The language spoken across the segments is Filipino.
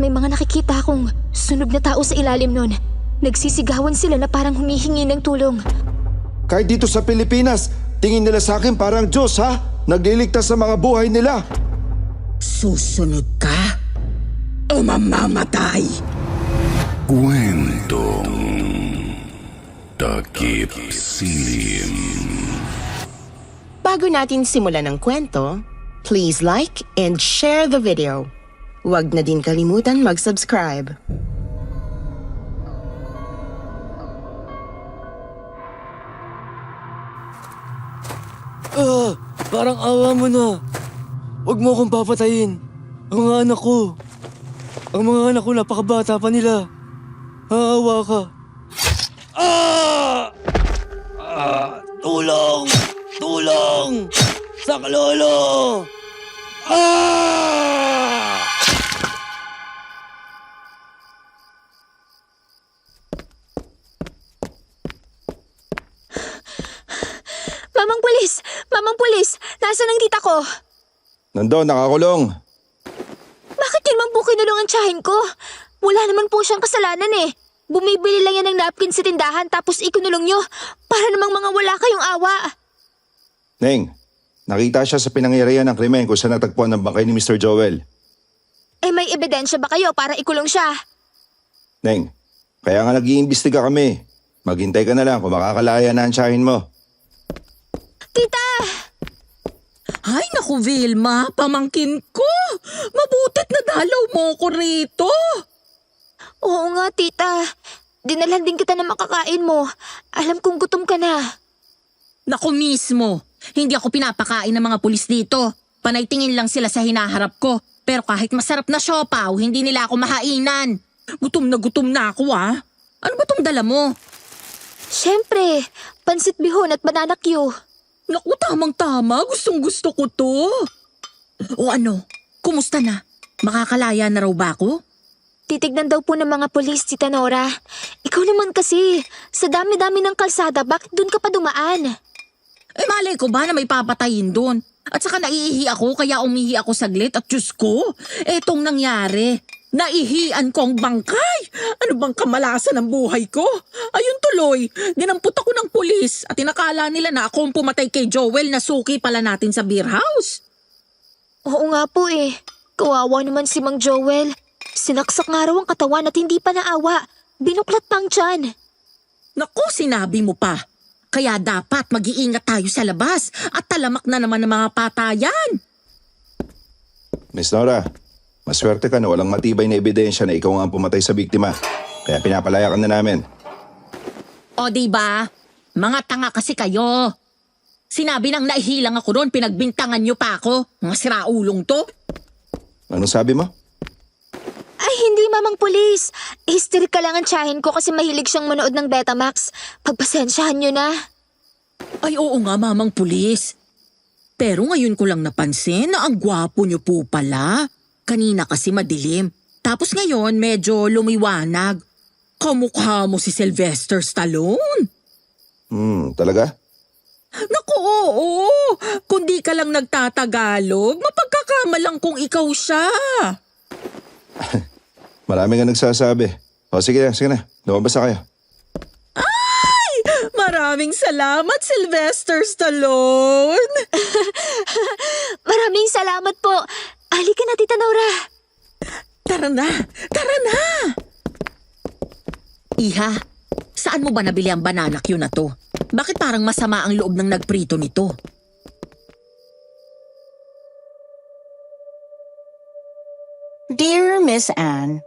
may mga nakikita akong sunog na tao sa ilalim nun. Nagsisigawan sila na parang humihingi ng tulong. Kahit dito sa Pilipinas, tingin nila sa akin parang Diyos, ha? Nagliligtas sa mga buhay nila. Susunod ka o mamamatay? Kwentong Takip Silim. Bago natin simulan ang kwento, please like and share the video. Huwag na din kalimutan mag-subscribe. Parang awa mo na. Huwag mo akong papatayin. Ang mga anak ko. Ang mga anak ko napakabata pa nila. Haawa ka. Tulong! Tulong! Saklolo! Mamang pulis! Mamang pulis! Nasaan ang tita ko? Nandun, nakakulong. Bakit yun man po kinulong ang tiyahin ko? Wala naman po siyang kasalanan eh. Bumibili lang yan ng napkin sa tindahan tapos ikunulong nyo. Para namang mga wala kayong awa. Neng, nakita siya sa pinangyarihan ng krimen kung saan natagpuan ng bangkay ni Mr. Joel. Eh may ebidensya ba kayo para ikulong siya? Neng, kaya nga nag-iimbestiga kami. Maghintay ka na lang kung makakalaya na ang tiyahin mo. Tita! Ay naku Vilma, pamangkin ko. Mabutit na dalaw mo ko rito. Oo nga, tita. Dinalhan din kita na makakain mo. Alam kong gutom ka na. Naku mismo, hindi ako pinapakain ng mga pulis dito. Panay tingin lang sila sa hinaharap ko. Pero kahit masarap na siopaw, hindi nila ako mahainan. Gutom na ako ah. Ano ba tong dala mo? Siyempre, pansit bihon at banana Q. Naku, tamang-tama. Gustong-gusto ko to. O ano, kumusta na? Makakalaya na raw ba ako? Titignan daw po ng mga pulis, Tita Nora. Ikaw naman kasi, sa dami-dami ng kalsada, bakit dun ka pa dumaan? Eh malay ko ba na may papatayin doon? At saka naiihi ako kaya umihi ako saglit at Diyos ko, etong nangyari. Naihian ko ang bangkay. Ano bang kamalasan ng buhay ko? Ayun tuloy, dinampot ako ng pulis at inakala nila na ako ang pumatay kay Joel na suki pala natin sa beer house. Oo nga po eh. Kawawa naman si Mang Joel. Sinaksak nga raw ang katawan at hindi pa naawa. Binuklat pang tiyan. Naku, sinabi mo pa. Kaya dapat mag-iingat tayo sa labas at talamak na naman ng mga patayan. Miss Nora, maswerte ka na walang matibay na ebidensya na ikaw nga ang pumatay sa biktima. Kaya pinapalaya ka na namin. O diba? Mga tanga kasi kayo. Sinabi nang naihilang ako doon, pinagbintangan niyo pa ako. Mga siraulong to. Anong sabi mo? Ay, hindi mamang pulis. Hysterical lang ang tiyahin ko kasi mahilig siyang manood ng Betamax. Pagpasensyahan niyo na. Ay oo nga mamang pulis. Pero ngayon ko lang napansin na ang gwapo niyo po pala. Kanina kasi madilim. Tapos ngayon medyo lumiwanag. Kamukha mo si Sylvester Stallone. Talaga? Naku oo. Kung di ka lang nagtatagalog, mapagkakamalang kung ikaw siya. Marami nga nagsasabi. O sige na. Lumabas na kayo. Ay! Maraming salamat, Sylvester Stallone. Maraming salamat po. Halika na, Tita Nora. Tara na! Iha, saan mo ba nabili ang banana Q na to? Bakit parang masama ang loob ng nagprito nito? Dear Miss Anne,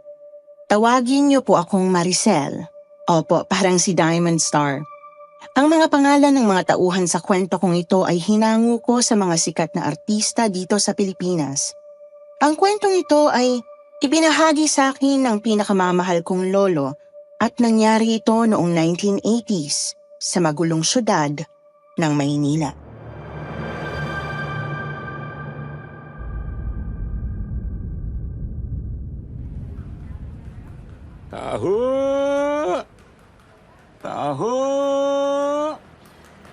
tawagin niyo po akong Maricel. Opo, parang si Diamond Star. Ang mga pangalan ng mga tauhan sa kwento kong ito ay hinango ko sa mga sikat na artista dito sa Pilipinas. Ang kwentong ito ay ibinahagi sa akin ng pinakamamahal kong lolo at nangyari ito noong 1980s sa magulong syudad ng Maynila. Taho!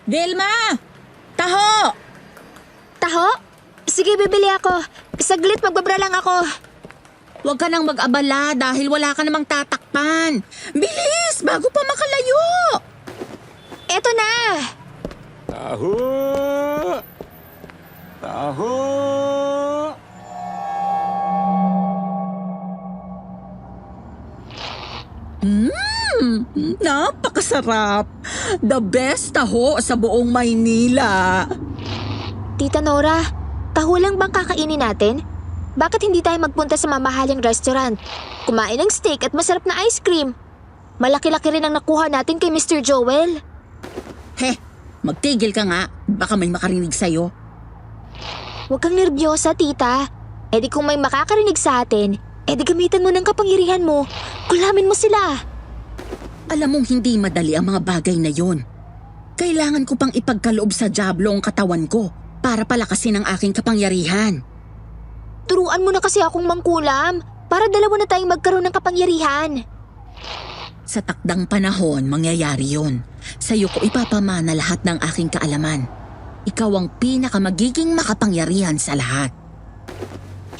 Vilma! Taho! Taho? Sige, bibili ako. Saglit, magbabra lang ako. Huwag ka nang mag-abala dahil wala ka namang tatakpan. Bilis, bago pa makalayo. Eto na! Taho! Taho! Napakasarap. The best taho sa buong Maynila. Tita Nora, taho lang bang kakainin natin? Bakit hindi tayo magpunta sa mamahaling restaurant? Kumain ng steak at masarap na ice cream. Malaki-laki rin ang nakuha natin kay Mr. Joel. Heh, magtigil ka nga. Baka may makarinig sa'yo. Huwag kang nervyosa, tita. E di kung may makakarinig sa atin, e di gamitan mo ng kapangyarihan mo. Kulamin mo sila. Alam mong hindi madali ang mga bagay na yon. Kailangan ko pang ipagkaloob sa dyablo ang katawan ko para palakasin ang aking kapangyarihan. Turuan mo na kasi akong mangkulam para dalawa na tayong magkaroon ng kapangyarihan. Sa takdang panahon, mangyayari yon. Sa'yo ko ipapamana lahat ng aking kaalaman. Ikaw ang pinakamagiging makapangyarihan sa lahat.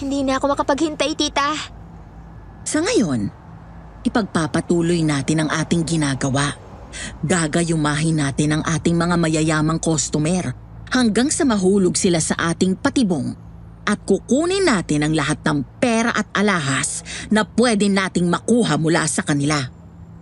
Hindi na ako makapaghintay, tita. Sa ngayon, ipagpapatuloy natin ang ating ginagawa. Gagayumahin natin ang ating mga mayayamang customer hanggang sa mahulog sila sa ating patibong. At kukunin natin ang lahat ng pera at alahas na pwede nating makuha mula sa kanila.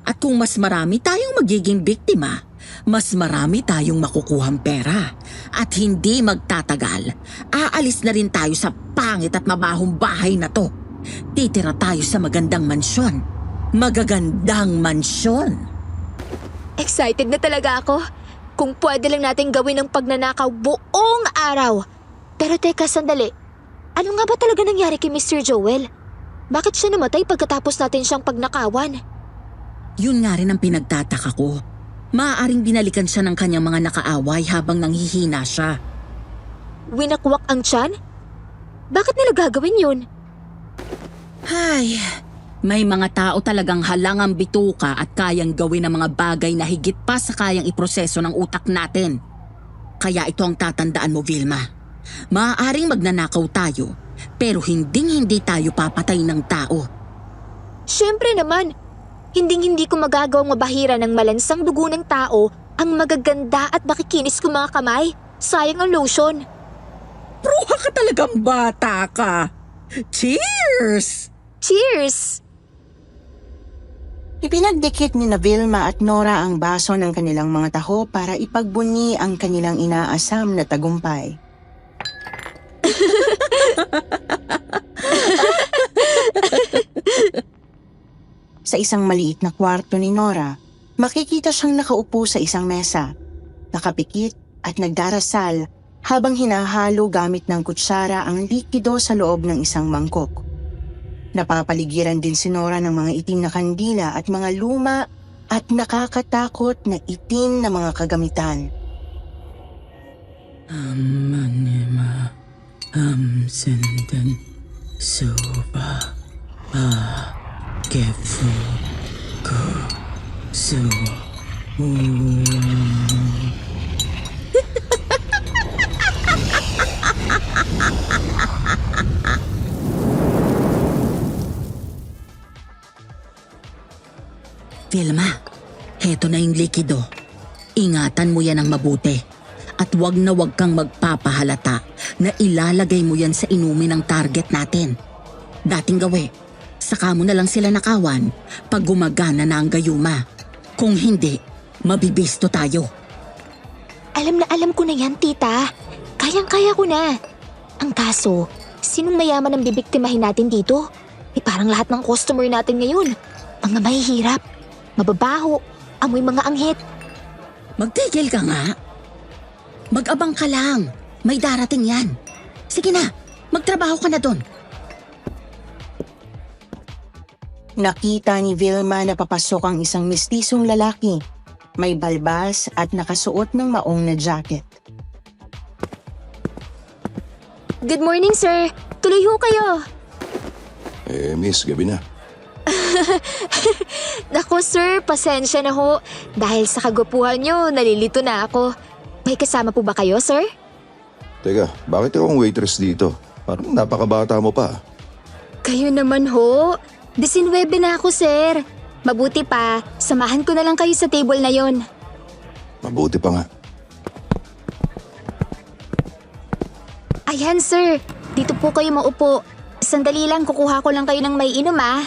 At kung mas marami tayong magiging biktima, mas marami tayong makukuhang pera. At hindi magtatagal, aalis na rin tayo sa pangit at mabahong bahay na to. Titira tayo sa magandang mansyon. Magagandang mansyon. Excited na talaga ako. Kung pwede lang natin gawin ang pagnanakaw buong araw. Pero teka, sandali. Ano nga ba talaga nangyari kay Mr. Joel? Bakit siya namatay pagkatapos natin siyang pagnakawan? Yun nga rin ang pinagtataka ko. Maaaring binalikan siya ng kanyang mga nakaaway habang nanghihina siya. Winakwak ang tiyan? Bakit nila gagawin yun? Ay, may mga tao talagang halangang bituka at kayang gawin ang mga bagay na higit pa sa kayang iproseso ng utak natin. Kaya ito ang tatandaan mo, Vilma. Maaaring magnanakaw tayo, pero hindi tayo papatay ng tao. Siyempre naman, hindi ko magagawang mabahira ng malansang dugo ng tao ang magaganda at makikinis kong mga kamay. Sayang ang lotion. Bruha ka talagang bata ka. Cheers! Cheers! Ipinagdikit ni na Vilma at Nora ang baso ng kanilang mga taho para ipagbunyi ang kanilang inaasam na tagumpay. Sa isang maliit na kwarto ni Nora, makikita siyang nakaupo sa isang mesa, nakapikit at nagdarasal habang hinahalo gamit ng kutsara ang likido sa loob ng isang mangkok. Napapaligiran din si Nora ng mga itim na kandila at mga luma at nakakatakot na itim na mga kagamitan. Manima, senden, suba, kefu, ko, su, Vilma, heto na yung likido. Ingatan mo yan ng mabuti. At wag na wag kang magpapahalata na ilalagay mo yan sa inumin ng target natin. Dating gawi, saka mo na lang sila nakawan pag gumagana na ang gayuma. Kung hindi, mabibisto tayo. Alam na alam ko na yan, tita. Kayang-kaya ko na. Ang kaso, sinong mayaman ang bibiktimahin natin dito? Parang lahat ng customer natin ngayon. Mga mahihirap, mababaho, amoy mga anghit. Magtigil ka nga. Mag-abang ka lang. May darating yan. Sige na, magtrabaho ka na doon. Nakita ni Vilma na papasok ang isang mistisong lalaki. May balbas at nakasuot ng maong na jacket. Good morning, sir. Tuloy ho kayo. Miss, gabi na. Naku, sir, pasensya na ho. Dahil sa kagupuhan nyo, nalilito na ako. May kasama po ba kayo, sir? Teka, bakit akong waitress dito? Parang napakabata mo pa. Kayo naman ho. 19 na ako, sir. Mabuti pa, samahan ko na lang kayo sa table na yon. Mabuti pa nga. Ayan, sir. Dito po kayo maupo. Sandali lang, kukuha ko lang kayo ng may inom, ah.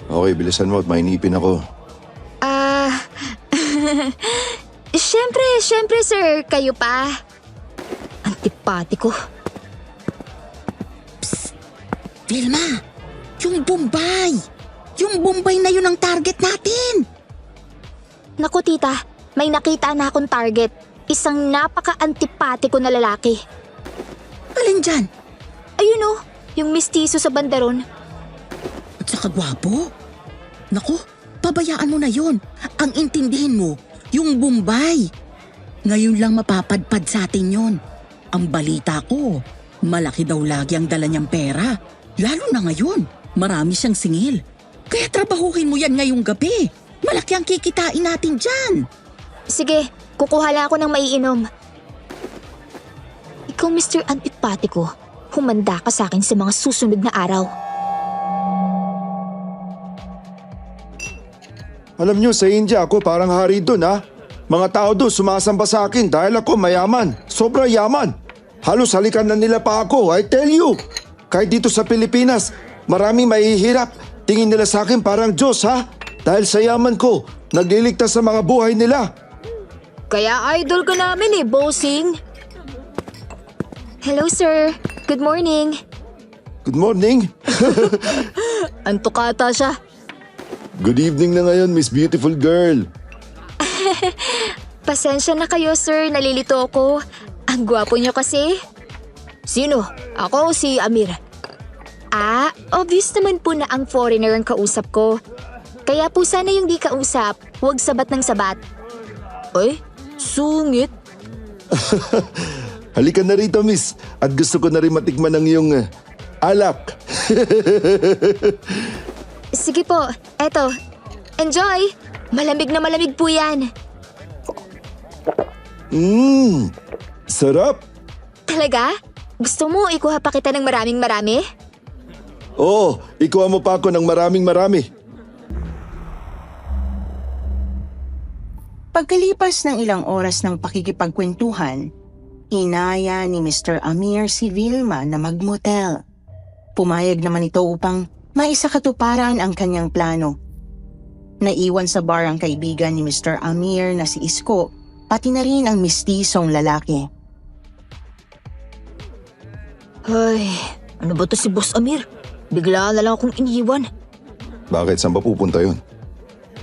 Okay, bilisan mo at mainipin ako. Siyempre, sir. Kayo pa. Antipatiko. Vilma, yung Bombay! Yung Bombay na yun ang target natin! Naku, tita. May nakita na akong target. Isang napaka-antipatiko na lalaki. Alin dyan? Ayun oh, yung mistiso sa bandaron. At saka gwapo. Naku, pabayaan mo na yun. Ang intindihin mo, yung Bombay. Ngayon lang mapapadpad sa atin yun. Ang balita ko, malaki daw lagi ang dala niyang pera. Lalo na ngayon, marami siyang singil. Kaya trabahuhin mo yan ngayong gabi. Malaki ang kikitain natin dyan. Sige, kukuha lang ako ng maiinom. Ikaw, Mr. Antipatiko, humanda ka sa akin sa mga susunod na araw. Alam nyo, sa India ako parang hari doon ha. Mga tao doon sumasamba sa akin dahil ako mayaman. Sobrang yaman. Halos halikan na nila pa ako, I tell you. Kahit dito sa Pilipinas, maraming mahihirap. Tingin nila sa akin parang Diyos ha. Dahil sa yaman ko, nagliligtas sa mga buhay nila. Kaya idol ka namin bossing. Hello, sir. Good morning. Good morning. Antok ata siya. Good evening na ngayon, Miss Beautiful Girl. Pasensya na kayo, sir. Nalilito ako. Ang gwapo niyo kasi. Sino? Ako o si Amir? Obvious naman po na ang foreigner ang kausap ko. Kaya po sana yung di kausap, huwag sabat ng sabat. Oy, sungit. Halika na rito, Miss. At gusto ko na rin matikman ng iyong alak. Sige po, eto. Enjoy! Malamig na malamig po yan. Sarap. Talaga? Gusto mo ikuha pa kita ng maraming-marami? Oo, ikuha mo pa ako ng maraming-marami. Pagkalipas ng ilang oras ng pakikipagkwentuhan, inaya ni Mr. Amir si Vilma na magmotel. Pumayag naman ito upang maisakatuparan ang kanyang plano. Naiwan sa bar ang kaibigan ni Mr. Amir na si Isko, pati na rin ang mistisong lalaki. Ay, ano ba to si Boss Amir? Bigla na lang akong iniwan. Bakit? Saan ba pupunta yun?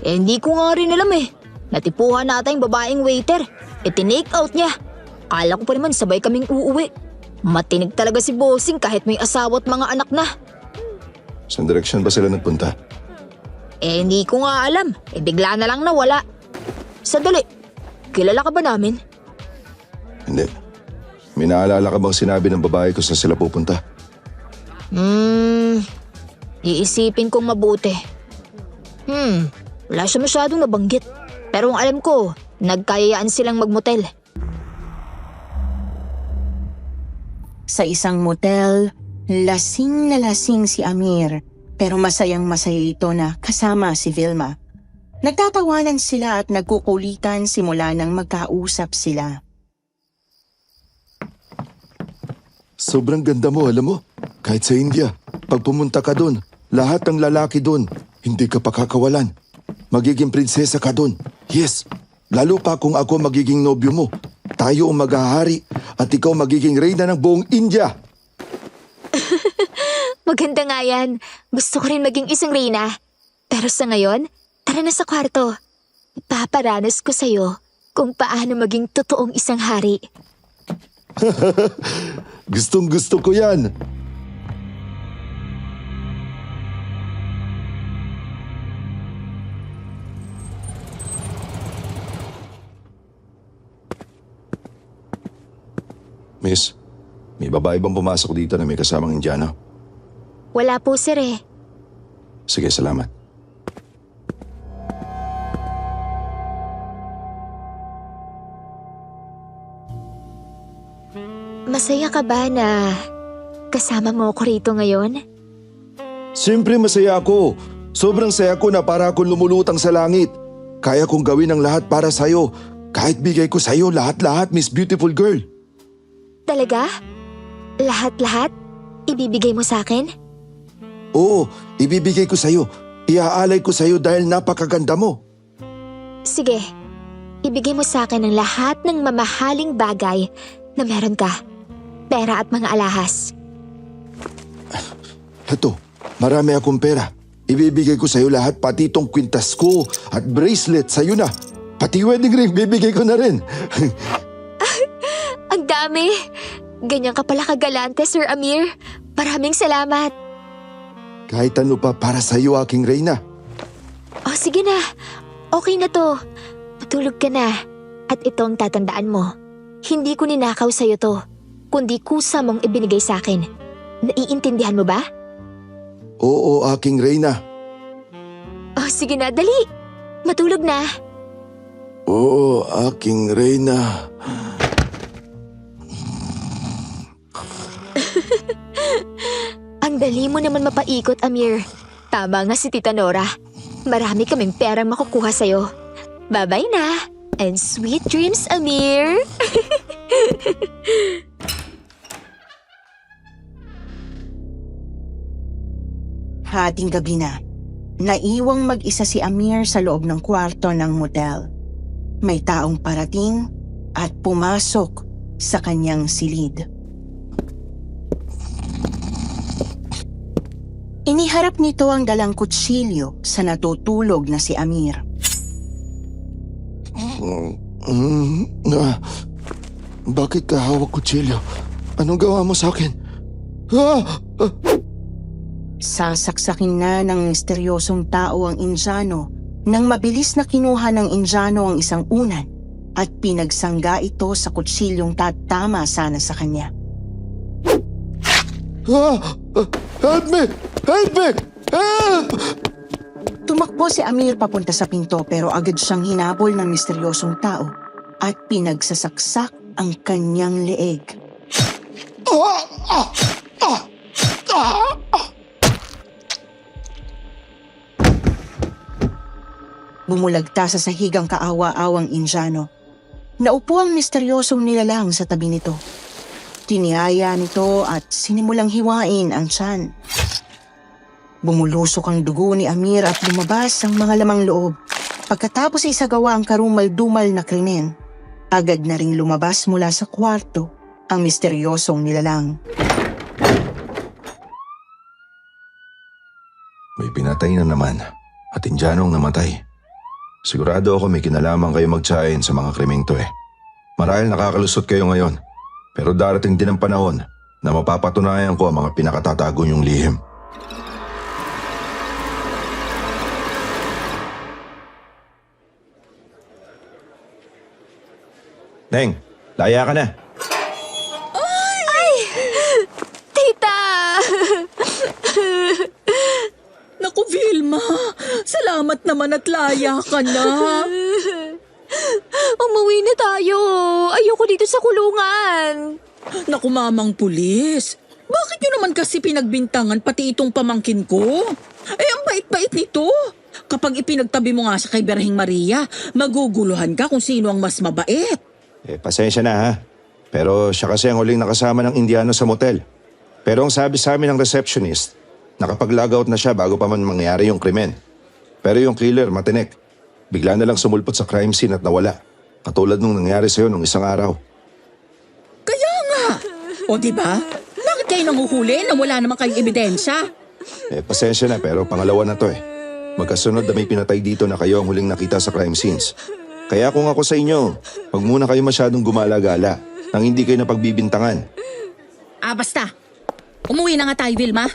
Hindi ko nga rin alam Natipuhan nata yung babaeng waiter. Tinake out niya. Kala ko pa naman sabay kaming uuwi. Matinig talaga si Bossing kahit may asawa at mga anak na. Saan direksyon ba sila nagpunta? Hindi ko nga alam. Bigla na lang nawala. Sandali, kilala ka ba namin? Hindi. May naalala ka bang sinabi ng babae ko saan sila pupunta? Iisipin kong mabuti. Wala siya masyadong nabanggit. Pero ang alam ko, nagkayayaan silang magmotel. Sa isang motel, lasing na lasing si Amir, pero masayang masaya ito na kasama si Vilma. Nagtatawanan sila at nagkukulitan simula nang magkausap sila. Sobrang ganda mo, alam mo? Kahit sa India, pag pumunta ka doon, lahat ng lalaki doon, hindi ka pakakawalan. Magiging prinsesa ka doon. Yes, lalo pa kung ako magiging nobyo mo. Tayo ang maghahari at ikaw magiging reyna ng buong India. Maganda nga yan. Gusto ko rin maging isang reyna. Pero sa ngayon, tara na sa kwarto. Paparanas ko sa'yo kung paano maging totoong isang hari. Gustong gusto ko yan. Miss, may babae bang pumasok dito na may kasamang Indiano? Wala po, sir Sige, salamat. Masaya ka ba na kasama mo ako rito ngayon? Siyempre masaya ako. Sobrang saya ko na para akong lumulutang sa langit. Kaya kong gawin ang lahat para sa'yo. Kahit bigay ko sa'yo lahat-lahat, Miss Beautiful Girl. Talaga? Lahat-lahat? Ibibigay mo sa akin? Oo, ibibigay ko sa'yo. Iaalay ko sa'yo dahil napakaganda mo. Sige, ibigay mo sa akin ang lahat ng mamahaling bagay na meron ka. Pera at mga alahas. Ito, marami akong pera. Ibibigay ko sa'yo lahat, pati itong kwintas ko at bracelet sa'yo na. Pati wedding ring, bibigay ko na rin. Ang dami! Ganyan ka pala kagalante, Sir Amir. Maraming salamat. Kahit ano pa para sa'yo, aking reyna. O sige na, okay na to. Matulog ka na. At itong tatandaan mo, hindi ko ninakaw sa'yo to, kundi kusa mong ibinigay sa akin. Naiintindihan mo ba? Oo, aking reyna. O sige na, dali. Matulog na. Oo, aking reyna. Ang dali mo naman mapaikot, Amir. Tama nga si Tita Nora. Marami kaming perang makukuha sa'yo. Bye-bye na. And sweet dreams, Amir. Hating gabi na. Naiwang mag-isa si Amir sa loob ng kwarto ng motel. May taong parating at pumasok sa kanyang silid. Iniharap nito ang dalang kutsilyo sa natutulog na si Amir. Bakit ka hawak kutsilyo? Anong gawa mo sa akin? Sasaksakin na ng misteryosong tao ang Indiano nang mabilis na kinuha ng Indiano ang isang unan at pinagsangga ito sa kutsilyong tatama sana sa kanya. Help me! Help me! Help! Tumakbo si Amir papunta sa pinto pero agad siyang hinabol ng misteryosong tao at pinagsasaksak ang kanyang leeg. Bumulagta sa sahigang kaawa-awang Indiano. Naupo ang misteryosong nilalang sa tabi nito. Tiniyaya nito at sinimulang hiwain ang tiyan. Bumulusok ang dugo ni Amir at lumabas ang mga lamang loob. Pagkatapos isagawa ang karumal-dumal na krimen, agad na ring lumabas mula sa kwarto ang misteryosong nilalang. May pinatay na naman at Indianong namatay. Sigurado ako may kinalaman kayo magtsahin sa mga krimeng to eh. Marahil nakakalusot kayo ngayon, pero darating din ang panahon na mapapatunayan ko ang mga pinakatatago niyong lihim. Neng, laya ka na. Tita! Naku, Vilma, salamat naman at laya ka na. Umuwi na tayo. Ayoko dito sa kulungan. Naku, mamang pulis. Bakit nyo naman kasi pinagbintangan pati itong pamangkin ko? Eh, ang bait-bait nito. Kapag ipinagtabi mo nga sa kay Berhing Maria, maguguluhan ka kung sino ang mas mabait. Pasensya na ha. Pero siya kasi ang huling nakasama ng Indiano sa motel. Pero ang sabi sa amin ng receptionist, nakapag-logout na siya bago pa man mangyari yung krimen. Pero yung killer, matinik. Bigla na lang sumulpot sa crime scene at nawala. Katulad nung nangyari sa'yo nung isang araw. Kaya nga. O diba? Bakit kayo nanguhuli na wala naman kayong ebidensya? Pasensya na pero pangalawa na to eh. Magkasunod na may pinatay dito na kayo ang huling nakita sa crime scenes. Kaya kung ako sa inyo, huwag muna kayo masyadong gumala-gala nang hindi kayo napagbibintangan. Basta. Umuwi na nga tayo, Vilma.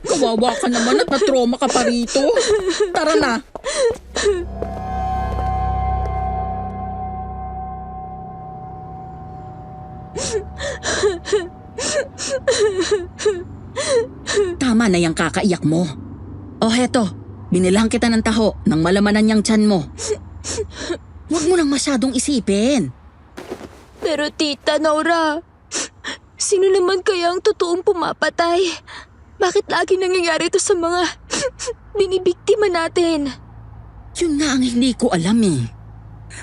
Kawawa ka naman at na-trauma ka pa rito. Tara na. Tama na yung kakaiyak mo. O heto, binilang kita ng taho nang malamanan niyang tiyan mo. Huwag mo nang masyadong isipin. Pero Tita Nora, sino naman kaya ang totoong pumapatay? Bakit lagi nangyayari ito sa mga binibiktima natin? Yun nga ang hindi ko alam eh.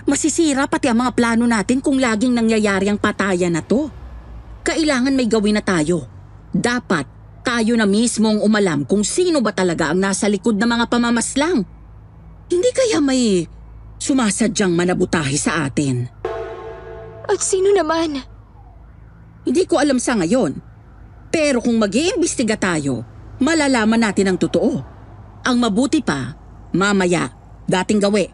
Masisira pati ang mga plano natin kung laging nangyayari ang patayan na to. Kailangan may gawin na tayo. Dapat tayo na mismong umalam kung sino ba talaga ang nasa likod ng mga pamamaslang. Hindi kaya may sumasadyang manabutahi sa atin. At sino naman? Hindi ko alam sa ngayon. Pero kung mag-iimbestiga tayo, malalaman natin ang totoo. Ang mabuti pa, mamaya, dating gawi,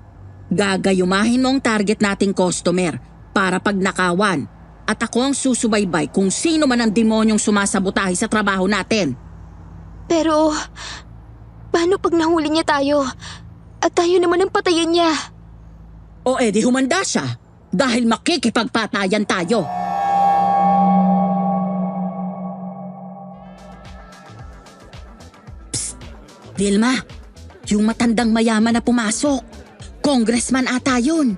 gagayumahin mo ang target nating customer para pag nakawan at ako ang susubaybay kung sino man ang demonyong sumasabotahe sa trabaho natin. Pero, paano pag nahuli niya tayo? At tayo naman ang patayin niya? O edi humanda siya dahil makikipagpatayan tayo. Psst! Vilma, yung matandang mayaman na pumasok. Congressman ata yun.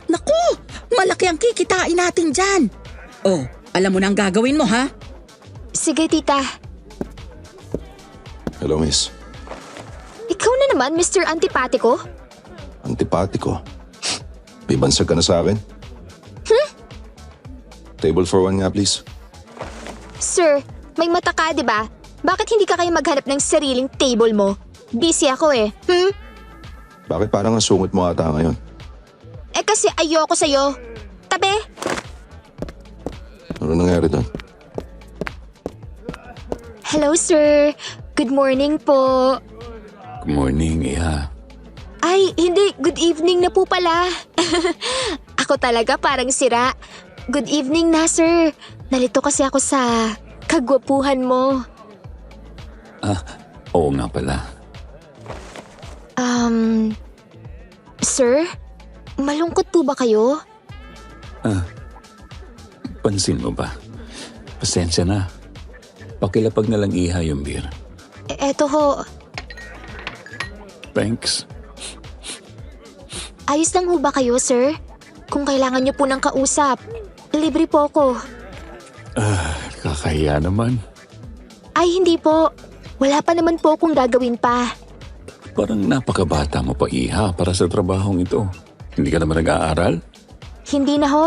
Naku, malaki ang kikitain natin dyan. Oh, alam mo na ang gagawin mo ha? Sige, tita. Hello, miss. Ikaw na naman, Mr. Antipatiko? Antipatiko. May bansag ka na sa akin? Table for one nga, please. Sir, may mata ka, di ba? Bakit hindi ka kayo maghanap ng sariling table mo? Busy ako eh. Bakit parang ang sungot mo ata ngayon? Eh kasi ayoko sa'yo. Tabi! Ano nangyari doon? Hello, sir. Good morning po. Good morning, Iha. Ay, hindi. Good evening na po pala. Ako talaga parang sira. Good evening na, sir. Nalito kasi ako sa kagwapuhan mo. Oo nga pala. Sir? Malungkot po ba kayo? Pansin mo ba? Pasensya na. Pakilapag na lang, Iha, yung beer. Eto ho. Thanks. Ayos lang ho ba kayo, sir? Kung kailangan niyo po ng kausap, libre po ako. Kakahiya naman. Ay, hindi po. Wala pa naman po akong gagawin pa. Parang napakabata mo pa, Iha, para sa trabahong ito. Hindi ka naman nag-aaral? Hindi na ho.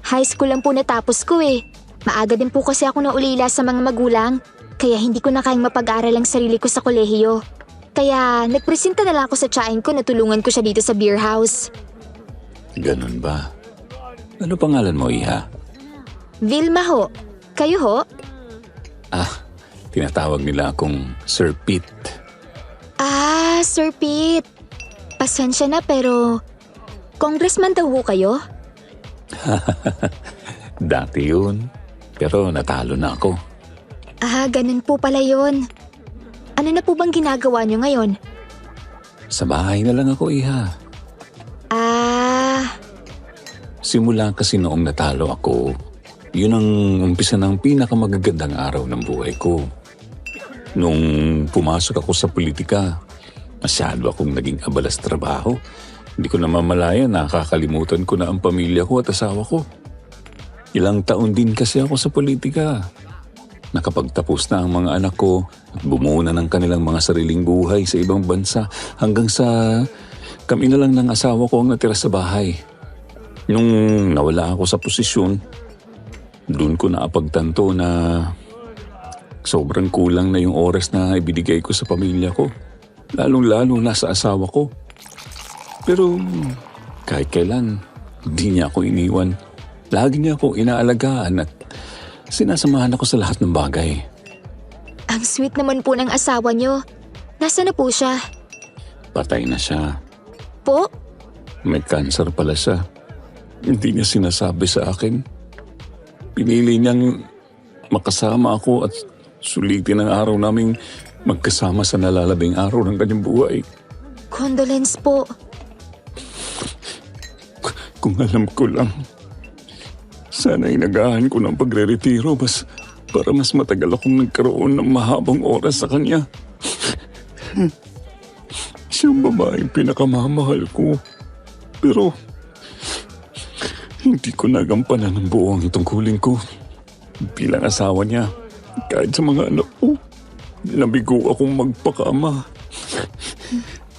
High school lang po natapos ko eh. Maaga din po kasi ako naulila sa mga magulang. Kaya hindi ko na kayang mapag-aral ang sarili ko sa kolehiyo. Kaya nagpresenta na lang ako sa tiyahin ko na tulungan ko siya dito sa beer house. Ganun ba? Ano pangalan mo, Iha? Vilma ho. Kayo ho? Tinatawag nila akong Sir Pete. Ah, Sir Pete. Pasensya na pero congressman daw ho kayo? Dati yun. Pero natalo na ako. Ah, ganun po pala yun. Ano na po bang ginagawa niyo ngayon? Sa bahay na lang ako, Iha. Ah, Simula kasi noong natalo ako, yun ang umpisa ng pinakamagagandang araw ng buhay ko. Nung pumasok ako sa politika, masyado akong naging abala sa trabaho. Hindi ko namamalayan, nakakalimutan ko na ang pamilya ko at asawa ko. Ilang taon din kasi ako sa politika. Nakapagtapos na ang mga anak ko at bumuo na ng kanilang mga sariling buhay sa ibang bansa hanggang sa kami na lang ng asawa ko ang natira sa bahay. Nung nawala ako sa posisyon, doon ko naapagtanto na sobrang kulang na yung oras na ibinigay ko sa pamilya ko. Lalong-lalo na sa asawa ko. Pero kahit kailan, hindi niya ako iniwan. Lagi niya ako inaalagaan at sinasamahan ako sa lahat ng bagay. ang sweet naman po ng asawa niyo. Nasaan na po siya? Patay na siya. Po? May cancer pala siya. Hindi niya sinasabi sa akin. Pinili niyang makasama ako at sulitin ang araw naming magkasama sa nalalabing araw ng kanyang buhay. Condolence po. Kung alam ko lang, sana inagahan ko ng pagre-retiro para mas matagal akong nagkaroon ng mahabang oras sa kanya. Siyang babaeng pinakamamahal ko. Pero hindi ko nagampanan ng buong tungkulin ko bilang asawa niya. Kahit sa mga anak ko, nabigo akong magpakama.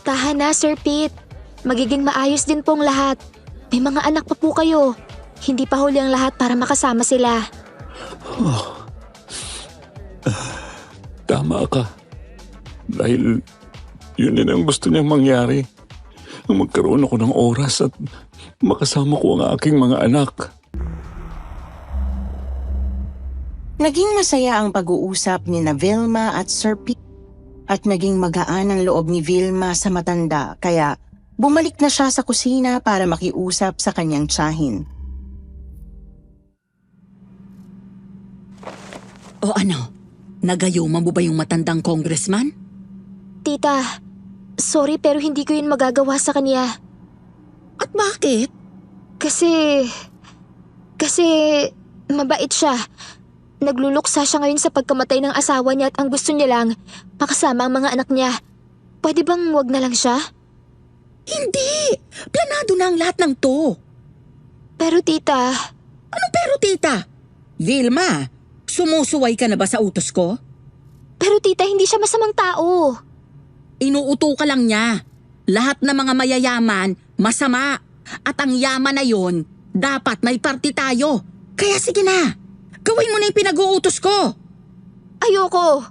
Tahan na, Sir Pete. Magiging maayos din pong lahat. May mga anak pa po kayo. Hindi pa huli ang lahat para makasama sila. Tama ka. Dahil yun din ang gusto niyang mangyari. Ang magkaroon ako ng oras at makasama ko ang aking mga anak. Naging masaya ang pag-uusap ni na Vilma at Sir Pete at naging magaan ang loob ni Vilma sa matanda kaya bumalik na siya sa kusina para makiusap sa kanyang tiyahin. O ano? Nagayuma mo ba yung matandang congressman? Tita, sorry pero hindi ko yun magagawa sa kanya. At bakit? Kasi mabait siya. Nagluluksa siya ngayon sa pagkamatay ng asawa niya at ang gusto niya lang makasama ang mga anak niya. Pwede bang wag na lang siya? Hindi! Planado na ang lahat ng to. Pero tita, Ano pero tita? Vilma, sumusuway ka na ba sa utos ko? pero tita hindi siya masamang tao. Inuuto ka lang niya. Lahat ng mga mayayaman, masama. At ang yaman na yon, dapat may party tayo. Kaya sige na, gawin mo na yung pinag-uutos ko. Ayoko.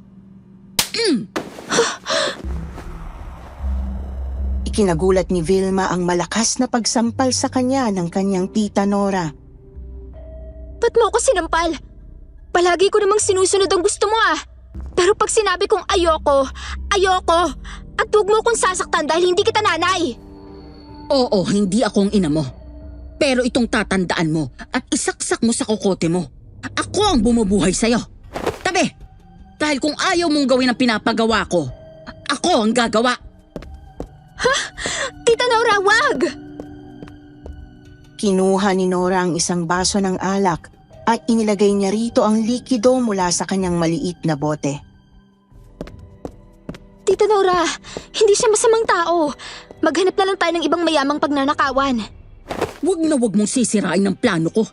Ikinagulat ni Vilma ang malakas na pagsampal sa kanya ng kanyang tita Nora. Ba't mo ako sinampal? Palagi ko namang sinusunod ang gusto mo ah. Pero pag sinabi kong ayoko, at huwag mo akong sasaktan dahil hindi kita nanay. Oo, hindi akong ina mo. Pero itong tatandaan mo at isaksak mo sa kokote mo. Ako ang bumubuhay sa'yo. Tabi! Dahil kung ayaw mong gawin ang pinapagawa ko, ako ang gagawa. Tita Nora, wag! Kinuha ni Nora ang isang baso ng alak at inilagay niya rito ang likido mula sa kanyang maliit na bote. Tita Nora, hindi siya masamang tao. Maghanap na lang tayo ng ibang mayamang pagnanakawan. Huwag na huwag mong sisirain ang plano ko.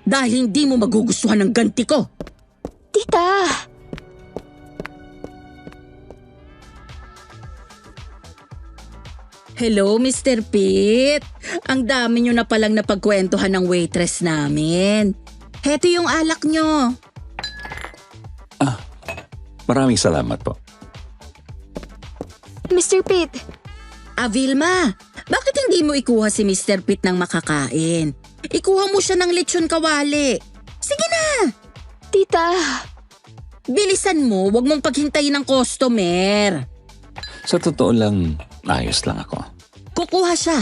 Dahil hindi mo magugustuhan ng ganti ko. Tita! Hello, Mr. Pete. Ang dami nyo na palang napagkwentuhan ng waitress namin. Heto yung alak nyo. Maraming salamat po. Mr. Pete, Vilma, bakit hindi mo ikuha si Mr. Pete ng makakain? Ikuha mo siya ng lechon kawali. Sige na! tita, Bilisan mo, wag mong paghintayin ng customer. Sa totoo lang, ayos lang ako. Kukuha siya.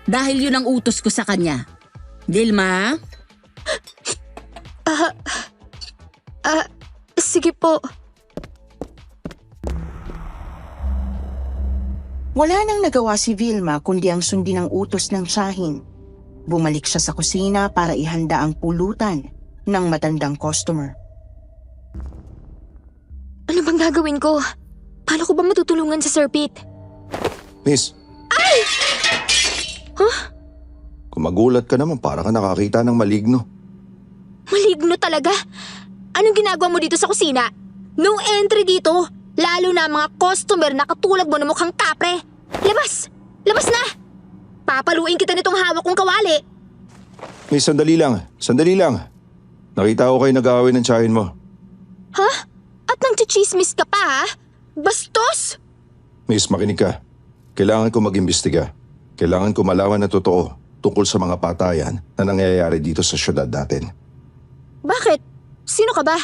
Dahil yun ang utos ko sa kanya. Vilma? sige po. Wala nang nagawa si Vilma kundi ang sundin ang utos ng tiyahin. Bumalik siya sa kusina para ihanda ang pulutan ng matandang customer. Ano bang gagawin ko? Paano ko ba matutulungan si Sir Pete? Miss. Ay! Kung magulat ka naman, para ka nakakita ng maligno. Maligno talaga? Anong ginagawa mo dito sa kusina? No entry dito, lalo na ang mga customer na katulad mo na mukhang kapre. Labas! Labas na! Papaluin kita nitong hawak kong kawali. Miss, sandali lang. Nakita ko kayo nag-aaway ng tiyahin mo. Ha? At nang chichismis ka pa ha? Bastos! Miss, makinig ka. Kailangan ko mag-imbestiga. Kailangan ko malaman na totoo tungkol sa mga patayan na nangyayari dito sa syudad natin. Bakit? Sino ka ba?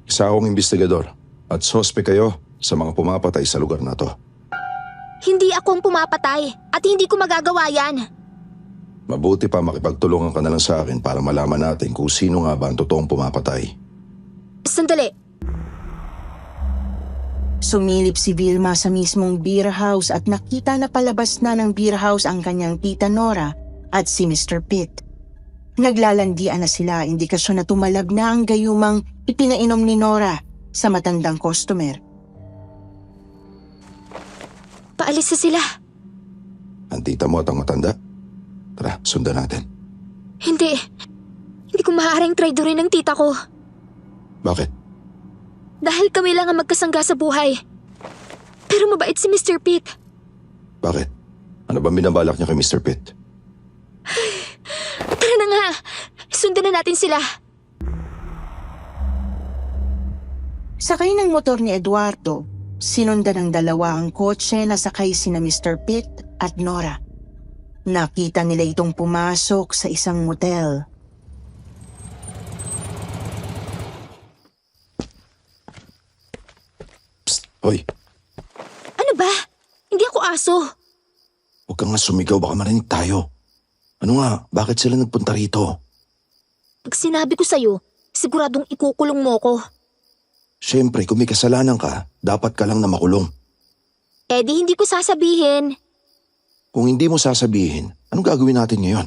Isa akong investigador at sospek kayo sa mga pumapatay sa lugar na to. Hindi ako ang pumapatay at hindi ko magagawa yan. Mabuti pa makipagtulungan ka na lang sa akin para malaman natin kung sino nga ba ang totoong pumapatay. Sandali. Sumilip si Vilma sa mismong beer house at nakita na palabas na ng beer house ang kanyang tita Nora at si Mr. Pete. Naglalandian na sila, indikasyon na tumalab na ang gayumang ipinainom ni Nora sa matandang customer. Paalis na sila. Ang tita mo at ang matanda? Tara, sundan natin. Hindi. Hindi ko maaaring traidorin ng tita ko. Bakit? Dahil kami lang ang magkasangga sa buhay. Pero mabait si Mr. Pitt. Bakit? Ano ba binabalak niya kay Mr. Pitt? Tara na nga! Sundan na natin sila. Sakay ng motor ni Eduardo, sinundan ng dalawa ang kotse na sakay sina Mr. Pitt at Nora. Nakita nila itong pumasok sa isang motel. Psst, hoy, Ano ba? Hindi ako aso. huwag kang nga sumigaw, baka marinig tayo. Ano nga, bakit sila nagpunta rito? Pag sinabi ko sa'yo, siguradong ikukulong mo ko. Siyempre, kung may kasalanan ka, dapat ka lang na makulong. Eh di hindi ko sasabihin. Kung hindi mo sasabihin, anong gagawin natin ngayon?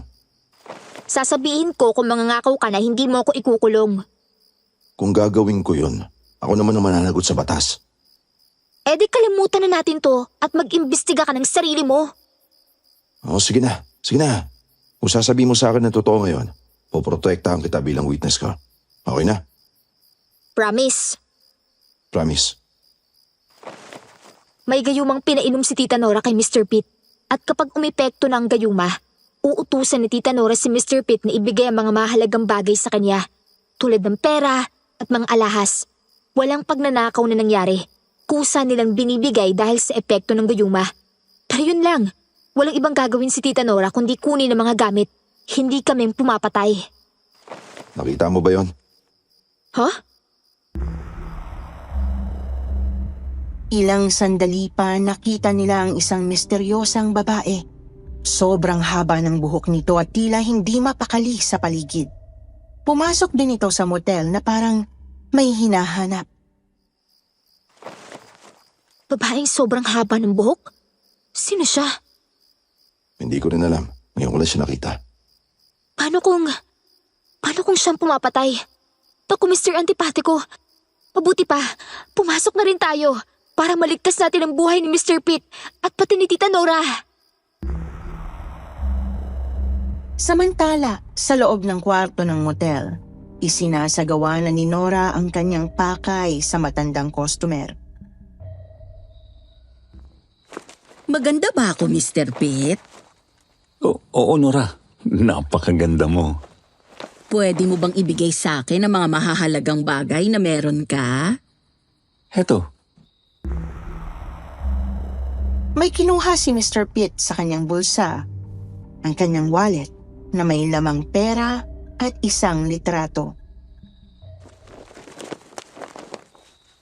Sasabihin ko kung mangangakaw ka na hindi mo ako ikukulong. Kung gagawin ko yun, ako naman ang mananagot sa batas. Eh di kalimutan na natin to at mag-imbestiga ka ng sarili mo. Oo, sige na. Sige na. Kung sasabihin mo sa akin na totoo ngayon, poprotektahan kita bilang witness ko. Okay na? Promise. Promise. May gayumang pinainom si Tita Nora kay Mr. Pitt. At kapag umepekto na ang gayuma, uutusan ni Tita Nora si Mr. Pitt na ibigay ang mga mahalagang bagay sa kanya. Tulad ng pera at mga alahas. Walang pagnanakaw na nangyari. Kusa nilang binibigay dahil sa epekto ng gayuma. Pero yun lang. Walang ibang gagawin si Tita Nora kundi kunin ang mga gamit. Hindi kami pumapatay. Nakita mo ba yon? Huh? Ilang sandali pa nakita nila ang isang misteryosang babae. Sobrang haba ng buhok nito at tila hindi mapakali sa paligid. Pumasok din ito sa motel na parang may hinahanap. Babaeng sobrang haba ng buhok? Sino siya? Hindi ko rin alam. Ngayon ko lang siya nakita. Paano kung siyang pumapatay? Naku, Mr. Antipatico. Mabuti pa, pumasok na rin tayo para maligtas natin ang buhay ni Mr. Pitt at pati ni Tita Nora. Samantala, sa loob ng kwarto ng motel, isinasagawa na ni Nora ang kanyang pakay sa matandang customer. Maganda ba ako, Mr. Pitt? Oo, Nora. Napakaganda mo. Pwede mo bang ibigay sa akin ang mga mahahalagang bagay na meron ka? Heto, May kinuha si Mr. Pitt sa kanyang bulsa, ang kanyang wallet na may lamang pera at isang litrato.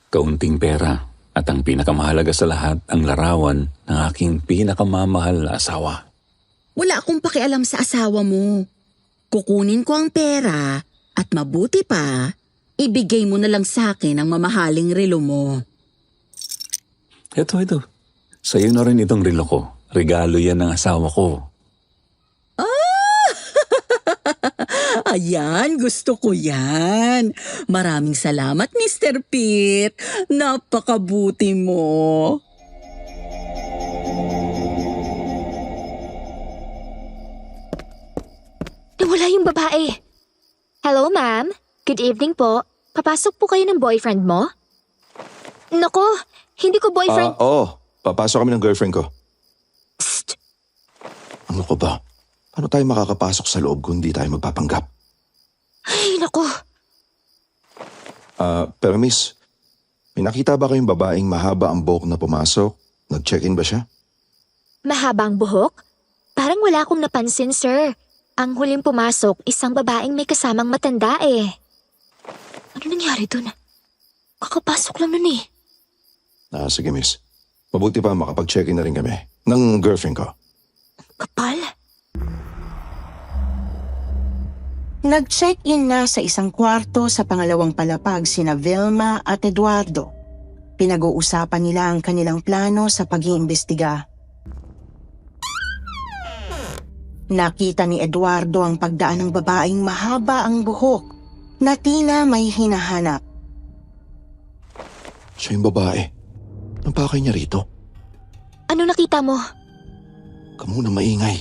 kaunting pera. At ang pinakamahalaga sa lahat, ang larawan ng aking pinakamamahal na asawa. Wala akong pakialam sa asawa mo. Kukunin ko ang pera at mabuti pa, ibigay mo na lang sa akin ang mamahaling relo mo. Ito. Sa'yo na rin itong relo ko. Regalo yan ng asawa ko. Ayan, gusto ko yan. Maraming salamat, Mr. Pitt. Napakabuti mo. Nawala yung babae. Hello, ma'am. Good evening po. Papasok po kayo ng boyfriend mo? Nako, hindi ko boyfriend... Oo. Papasok kami ng girlfriend ko. Psst! Ano ko ba? Paano tayo makakapasok sa loob kung di tayo magpapanggap? Ay, nako. Pero miss, may nakita ba kayong babaeng mahaba ang buhok na pumasok? Nag-check-in ba siya? Mahabang buhok? Parang wala akong napansin, sir. Ang huling pumasok, isang babaeng may kasamang matanda eh. Ano nangyari dun? Kakapasok lang nun eh. Sige miss. Mabuti pa makapag-check-in na rin kami ng girlfriend ko. Kapal? Nag-check-in na sa isang kwarto sa pangalawang palapag sina Vilma at Eduardo. Pinag-uusapan nila ang kanilang plano sa pag-iimbestiga. Nakita ni Eduardo ang pagdaan ng babaeng mahaba ang buhok na tila may hinahanap. Siya yung babae. Anong pakay niya rito? Ano nakita mo? Kamu na maingay.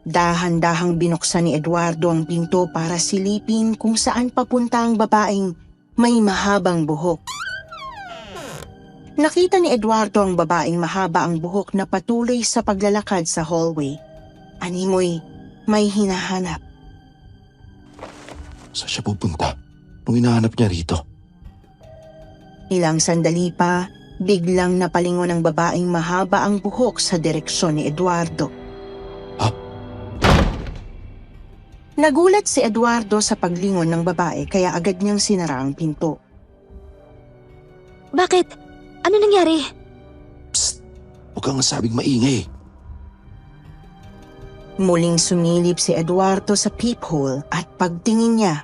Dahan-dahang binuksan ni Eduardo ang pinto para silipin kung saan papunta ang babaeng may mahabang buhok. Nakita ni Eduardo ang babaeng mahaba ang buhok na patuloy sa paglalakad sa hallway. Animoy, may hinahanap. Saan siya pupunta? Nung hinahanap niya rito? Ilang sandali pa, biglang napalingon ng babaeng mahaba ang buhok sa direksyon ni Eduardo. Ha? Nagulat si Eduardo sa paglingon ng babae kaya agad niyang sinara ang pinto. Bakit? Ano nangyari? Psst! Huwag kang sabing maingay. Muling sumilip si Eduardo sa peephole at pagtingin niya,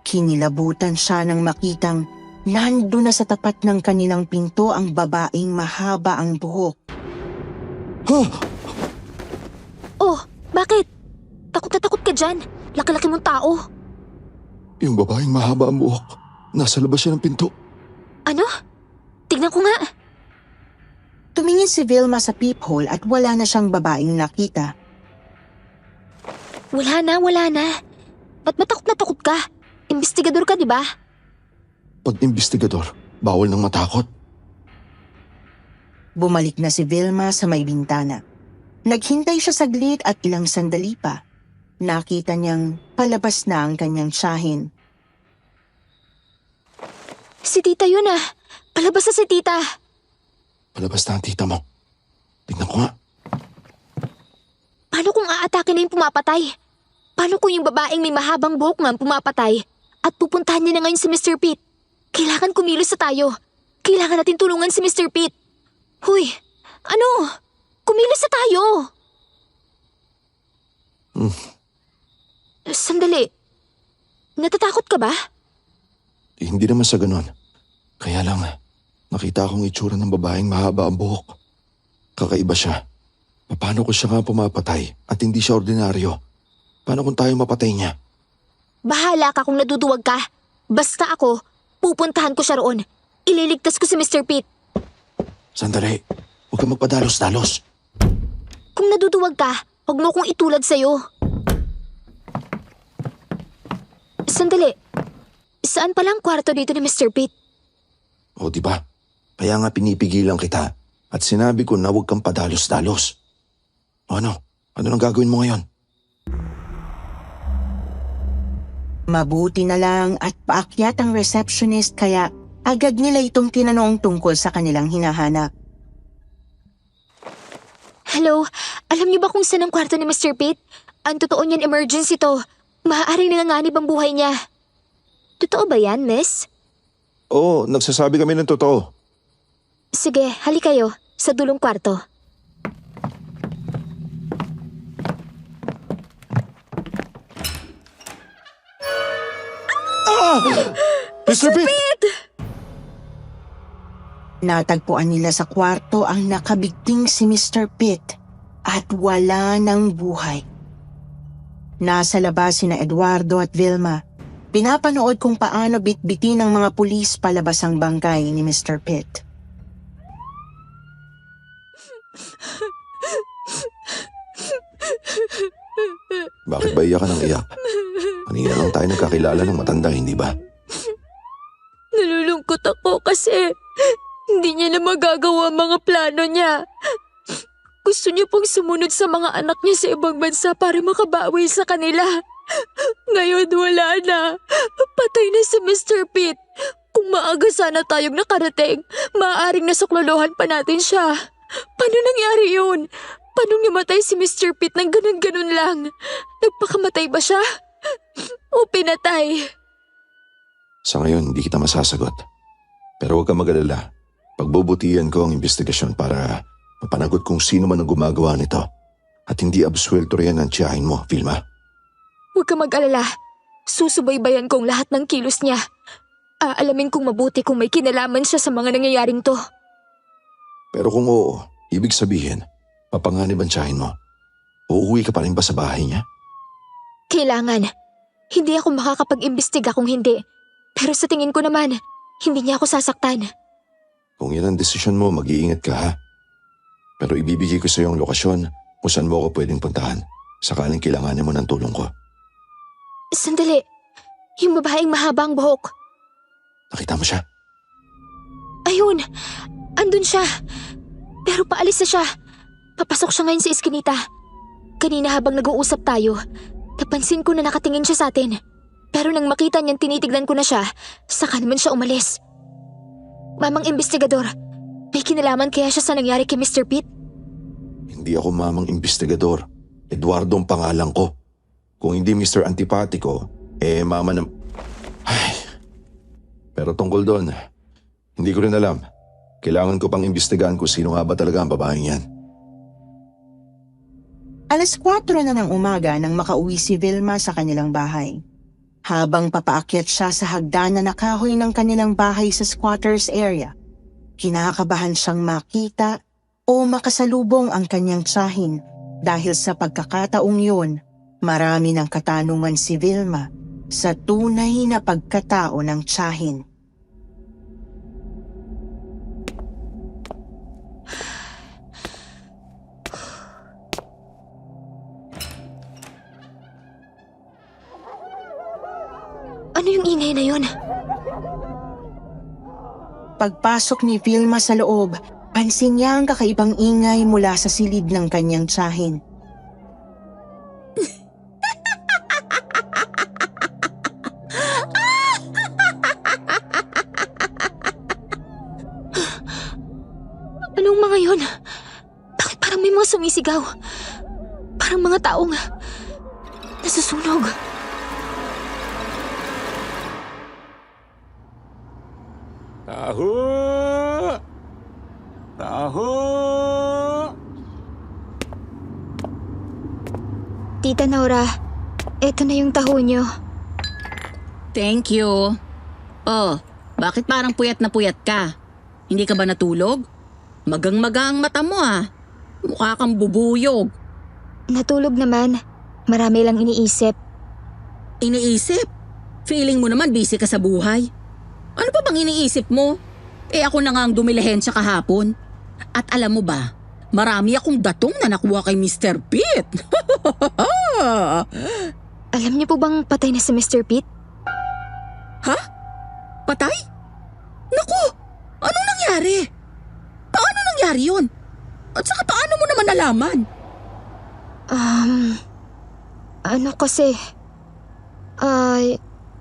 kinilabutan siya nang makitang nando na sa tapat ng kanilang pinto ang babaeng mahaba ang buhok. Huh? Oh, bakit? Takot na takot ka dyan. Laki-laki mong tao. Yung babaeng mahaba ang buhok. Nasa labas siya ng pinto. Ano? Tignan ko nga. Tumingin si Vilma sa peephole at wala na siyang babaeng nakita. Wala na. Ba't matakot na takot ka? Investigador ka, di ba? Pag investigador, bawal nang matakot. Bumalik na si Vilma sa may bintana. Naghintay siya saglit at ilang sandali pa. Nakita niyang palabas na ang kanyang tiyahin. Si tita yun ah. Palabas na si tita. Palabas na ang tita mo. Tignan ko nga. Paano kung aatake na yung pumapatay? Paano kung yung babaeng may mahabang buhok nga ang pumapatay at pupuntahan niya na ngayon si Mr. Pete? Kailangan kumilos na tayo. Kailangan natin tulungan si Mr. Pete. Huy, ano? Kumilos na tayo. Sandali. Natatakot ka ba? Hindi naman sa ganon. Kaya lang, nakita akong itsura ng babaeng mahaba ang buhok. Kakaiba siya. Paano kung siya nga pumapatay at hindi siya ordinaryo? Paano kung tayo mapatay niya? Bahala ka kung naduduwag ka. Basta ako, pupuntahan ko siya roon. Ililigtas ko si Mr. Pete. Sandali, huwag kang magpadalos-dalos. Kung naduduwag ka, huwag mo kong itulad sa'yo. Sandali. Saan palang kwarto dito ni Mr. Pete? O di ba? Kaya nga pinipigilan kita at sinabi ko na huwag kang padalos-dalos. O ano? Ano nang gagawin mo ngayon? Mabuti na lang at paakyat ang receptionist kaya agad nila itong tinanong tungkol sa kanilang hinahanap. Hello, alam niyo ba kung saan ang kwarto ni Mr. Pete? Ang totoo niyan, emergency to. Maaaring nanganganib ang buhay niya. Totoo ba yan, miss? Oo, nagsasabi kami ng totoo. Sige, hali kayo. Sa dulong kwarto. Mr. Pete! Natagpuan nila sa kwarto ang nakabigting si Mr. Pete at wala ng buhay. Nasa labas sina Eduardo at Vilma. Pinapanood kung paano bitbitin ng mga pulis palabas ang bangkay ni Mr. Pete. Bakit ba iyak ka ng iyak? Kanina lang tayo nagkakilala ng matanda, hindi ba? Nalulungkot ako kasi hindi niya na magagawa ang mga plano niya. Gusto niya pong sumunod sa mga anak niya sa ibang bansa para makabawi sa kanila. Ngayon wala na. Patay na si Mr. Pete. Kung maaga sana tayong nakarating, maaaring nasuklolohan pa natin siya. Paano nangyari yun? Paano namatay si Mr. Pete ng ganun-ganun lang? Nagpakamatay ba siya? O pinatay? Sa ngayon, hindi kita masasagot. Pero huwag kang mag-alala. Pagbubutihan ko ang investigasyon para mapanagot kung sino man ang gumagawa nito. At hindi absuelto riyan ang tiyahin mo, Vilma. Huwag kang mag-alala. Susubaybayan kong lahat ng kilos niya. Aalamin kong mabuti kung may kinalaman siya sa mga nangyayaring to. Pero kung oo, ibig sabihin, papanganib ang tiyahin mo. Uuwi ka pa rin ba sa bahay niya? Kailangan. Hindi ako makakapag-imbestiga kung hindi. Pero sa tingin ko naman, hindi niya ako sasaktan. Kung yan ang desisyon mo, mag-iingat ka ha. Pero ibibigay ko sa iyo ang lokasyon kung saan mo ako pwedeng puntahan sakaling kailanganin mo ng tulong ko. Sandali. Yung babaeng mahabang buhok. Nakita mo siya? Ayun! Andun siya! Pero paalis na siya. Papasok siya ngayon sa iskinita. Kanina habang nag-uusap tayo, napansin ko na nakatingin siya sa atin. Pero nang makita niyan tinitignan ko na siya, saka naman siya umalis. Mamang investigador, may kinalaman kaya siya sa nangyari kay Mr. Pete? Hindi ako mamang investigador. Eduardo ang pangalan ko. Kung hindi Mr. Antipatico, mama ng... Ay. Pero tungkol doon, hindi ko rin alam. Kailangan ko pang imbestigahan kung sino nga ba talaga ang babaeng yan. 4:00 na ng umaga nang makauwi si Vilma sa kanilang bahay. Habang papaakyat siya sa hagdanan na kahoy ng kanilang bahay sa squatters area, kinakabahan siyang makita o makasalubong ang kanyang tiyahin dahil sa pagkakataong yun, marami ng katanungan si Vilma sa tunay na pagkatao ng tiyahin. Ano yung ingay na yun? Pagpasok ni Vilma sa loob, pansin niya ang kakaibang ingay mula sa silid ng kanyang tiyahin. Anong mga yun? Bakit parang may mga sumisigaw? Parang mga taong nasusunog. Taho! Taho! Tita Nora, eto na yung taho niyo. Thank you. Oh, bakit parang puyat na puyat ka? Hindi ka ba natulog? Magang-maga ang mata mo ah. Mukha kang bubuyog. Natulog naman. Marami lang iniisip. Iniisip? Feeling mo naman busy ka sa buhay. Ano pa bang iniisip mo? Ako na nga ang dumilihensya kahapon. At alam mo ba, marami akong datong na nakuha kay Mr. Pete. Alam niyo po bang patay na si Mr. Pete? Ha? Patay? Naku! Anong nangyari? Paano nangyari yun? At saka paano mo naman nalaman? Ano kasi...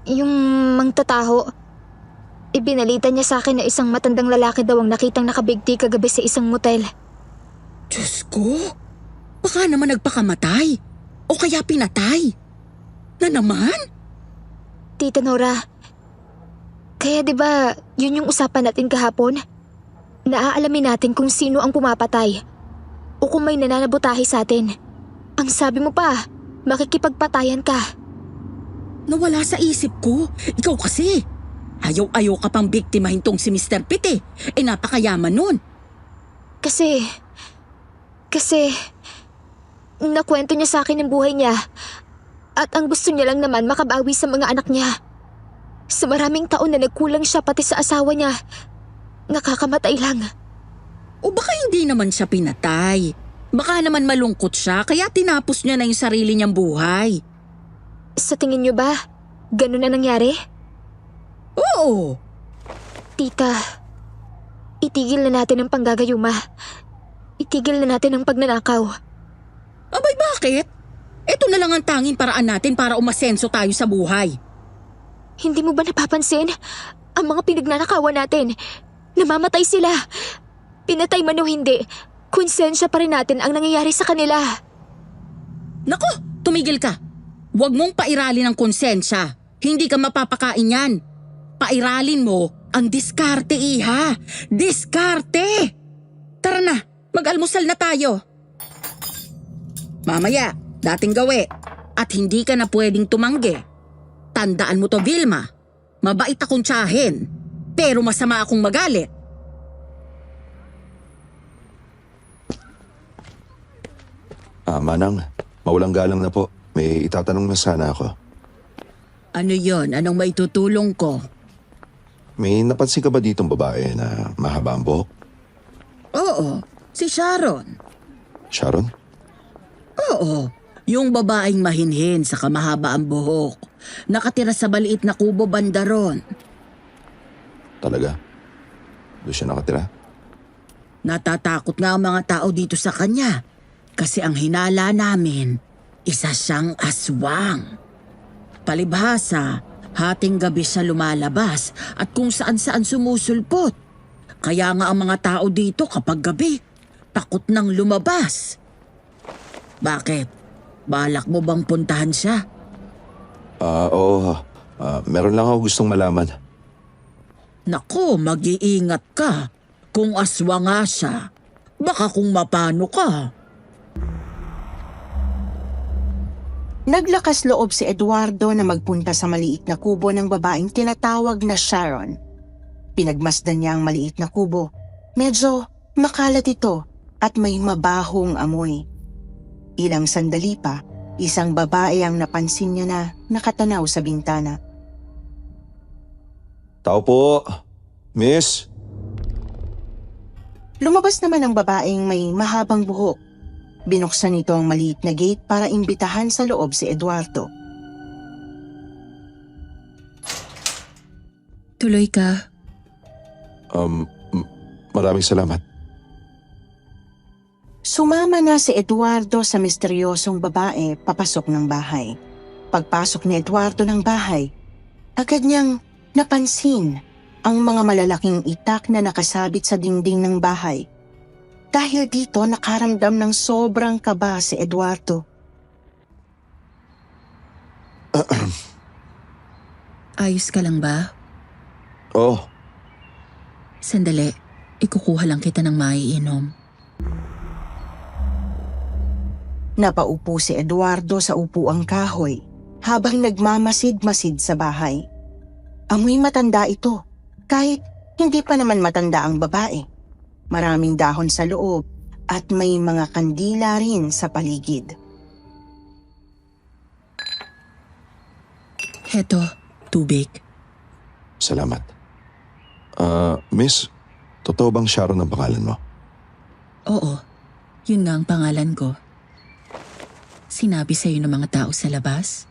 yung mangtataho... Ibinalita niya sa akin na isang matandang lalaki daw ang nakitang nakabigti kagabi sa isang motel. Diyos ko! Baka naman nagpakamatay. O kaya pinatay. Na naman? Tita Nora, kaya 'di ba yun yung usapan natin kahapon? Naaalamin natin kung sino ang pumapatay o kung may nananabutahe sa atin. Ang sabi mo pa, makikipagpatayan ka. Nawala sa isip ko. Ikaw kasi. Ayaw-ayaw ka pang biktimahin tong si Mr. Pete napakayaman nun. Kasi, nakwento niya sa akin ang buhay niya at ang gusto niya lang naman makabawi sa mga anak niya. Sa maraming taon na nagkulang siya pati sa asawa niya, nakakamatay lang. O baka hindi naman siya pinatay. Baka naman malungkot siya kaya tinapos niya na yung sarili niyang buhay. Sa tingin niyo ba, ganun na nangyari? Oo. Tita, itigil na natin ang panggagayuma. Itigil na natin ang pagnanakaw. Abay bakit? Ito na lang ang tanging paraan natin para umasenso tayo sa buhay. Hindi mo ba napapansin? Ang mga pinagnanakawan natin, namamatay sila. Pinatay man o hindi, konsensya pa rin natin ang nangyayari sa kanila. Nako, tumigil ka. Huwag mong pairalin ang konsensya. Hindi ka mapapakain yan. Pairalin mo ang diskarte, iha. Diskarte! Tara na, mag-almusal na tayo. Mamaya, dating gawi. At hindi ka na pwedeng tumanggi. Tandaan mo to, Vilma. Mabait akong tiyahin, pero masama akong magalit. Manang, mawalang galang na po. May itatanong na sana ako. Ano yon? Anong maitutulong ko? May napansin ka ba ditong babae na mahaba ang buhok? Oo, si Sharon. Sharon? Oo, yung babaeng mahinhin sa kamahaba ang buhok. Nakatira sa maliit na kubo banda ron. Talaga? Doon siya nakatira? Natatakot nga ang mga tao dito sa kanya. Kasi ang hinala namin, isa siyang aswang. Palibhasa, hating gabi siya lumalabas at kung saan-saan sumusulpot. Kaya nga ang mga tao dito kapag gabi, takot nang lumabas. Bakit? Balak mo bang puntahan siya? Oo. Meron lang ako gustong malaman. Naku, mag-iingat ka. Kung aswang nga siya, baka kung mapano ka. Naglakas loob si Eduardo na magpunta sa maliit na kubo ng babaeng tinatawag na Sharon. Pinagmasdan niya ang maliit na kubo. Medyo makalat ito at may mabahong amoy. Ilang sandali pa, isang babae ang napansin niya na nakatanaw sa bintana. Tao po. Miss? Lumabas naman ang babaeng may mahabang buhok. Binuksan nito ang maliit na gate para imbitahan sa loob si Eduardo. Tuloy ka. Maraming salamat. Sumama na si Eduardo sa misteryosong babae papasok ng bahay. Pagpasok ni Eduardo ng bahay, agad niyang napansin ang mga malalaking itak na nakasabit sa dingding ng bahay. Dahil dito nakaramdam ng sobrang kaba si Eduardo. Ayos ka lang ba? Oh, Sandali, ikukuha lang kita ng maiinom. Napaupo si Eduardo sa upuang kahoy habang nagmamasid-masid sa bahay. Amoy matanda ito, kahit hindi pa naman matanda ang babae. Maraming dahon sa loob at may mga kandila rin sa paligid. Heto, tubig. salamat. Miss, totoo bang Sharon ang pangalan mo? Oo, yun nga ang pangalan ko. Sinabi sa'yo ng mga tao sa labas?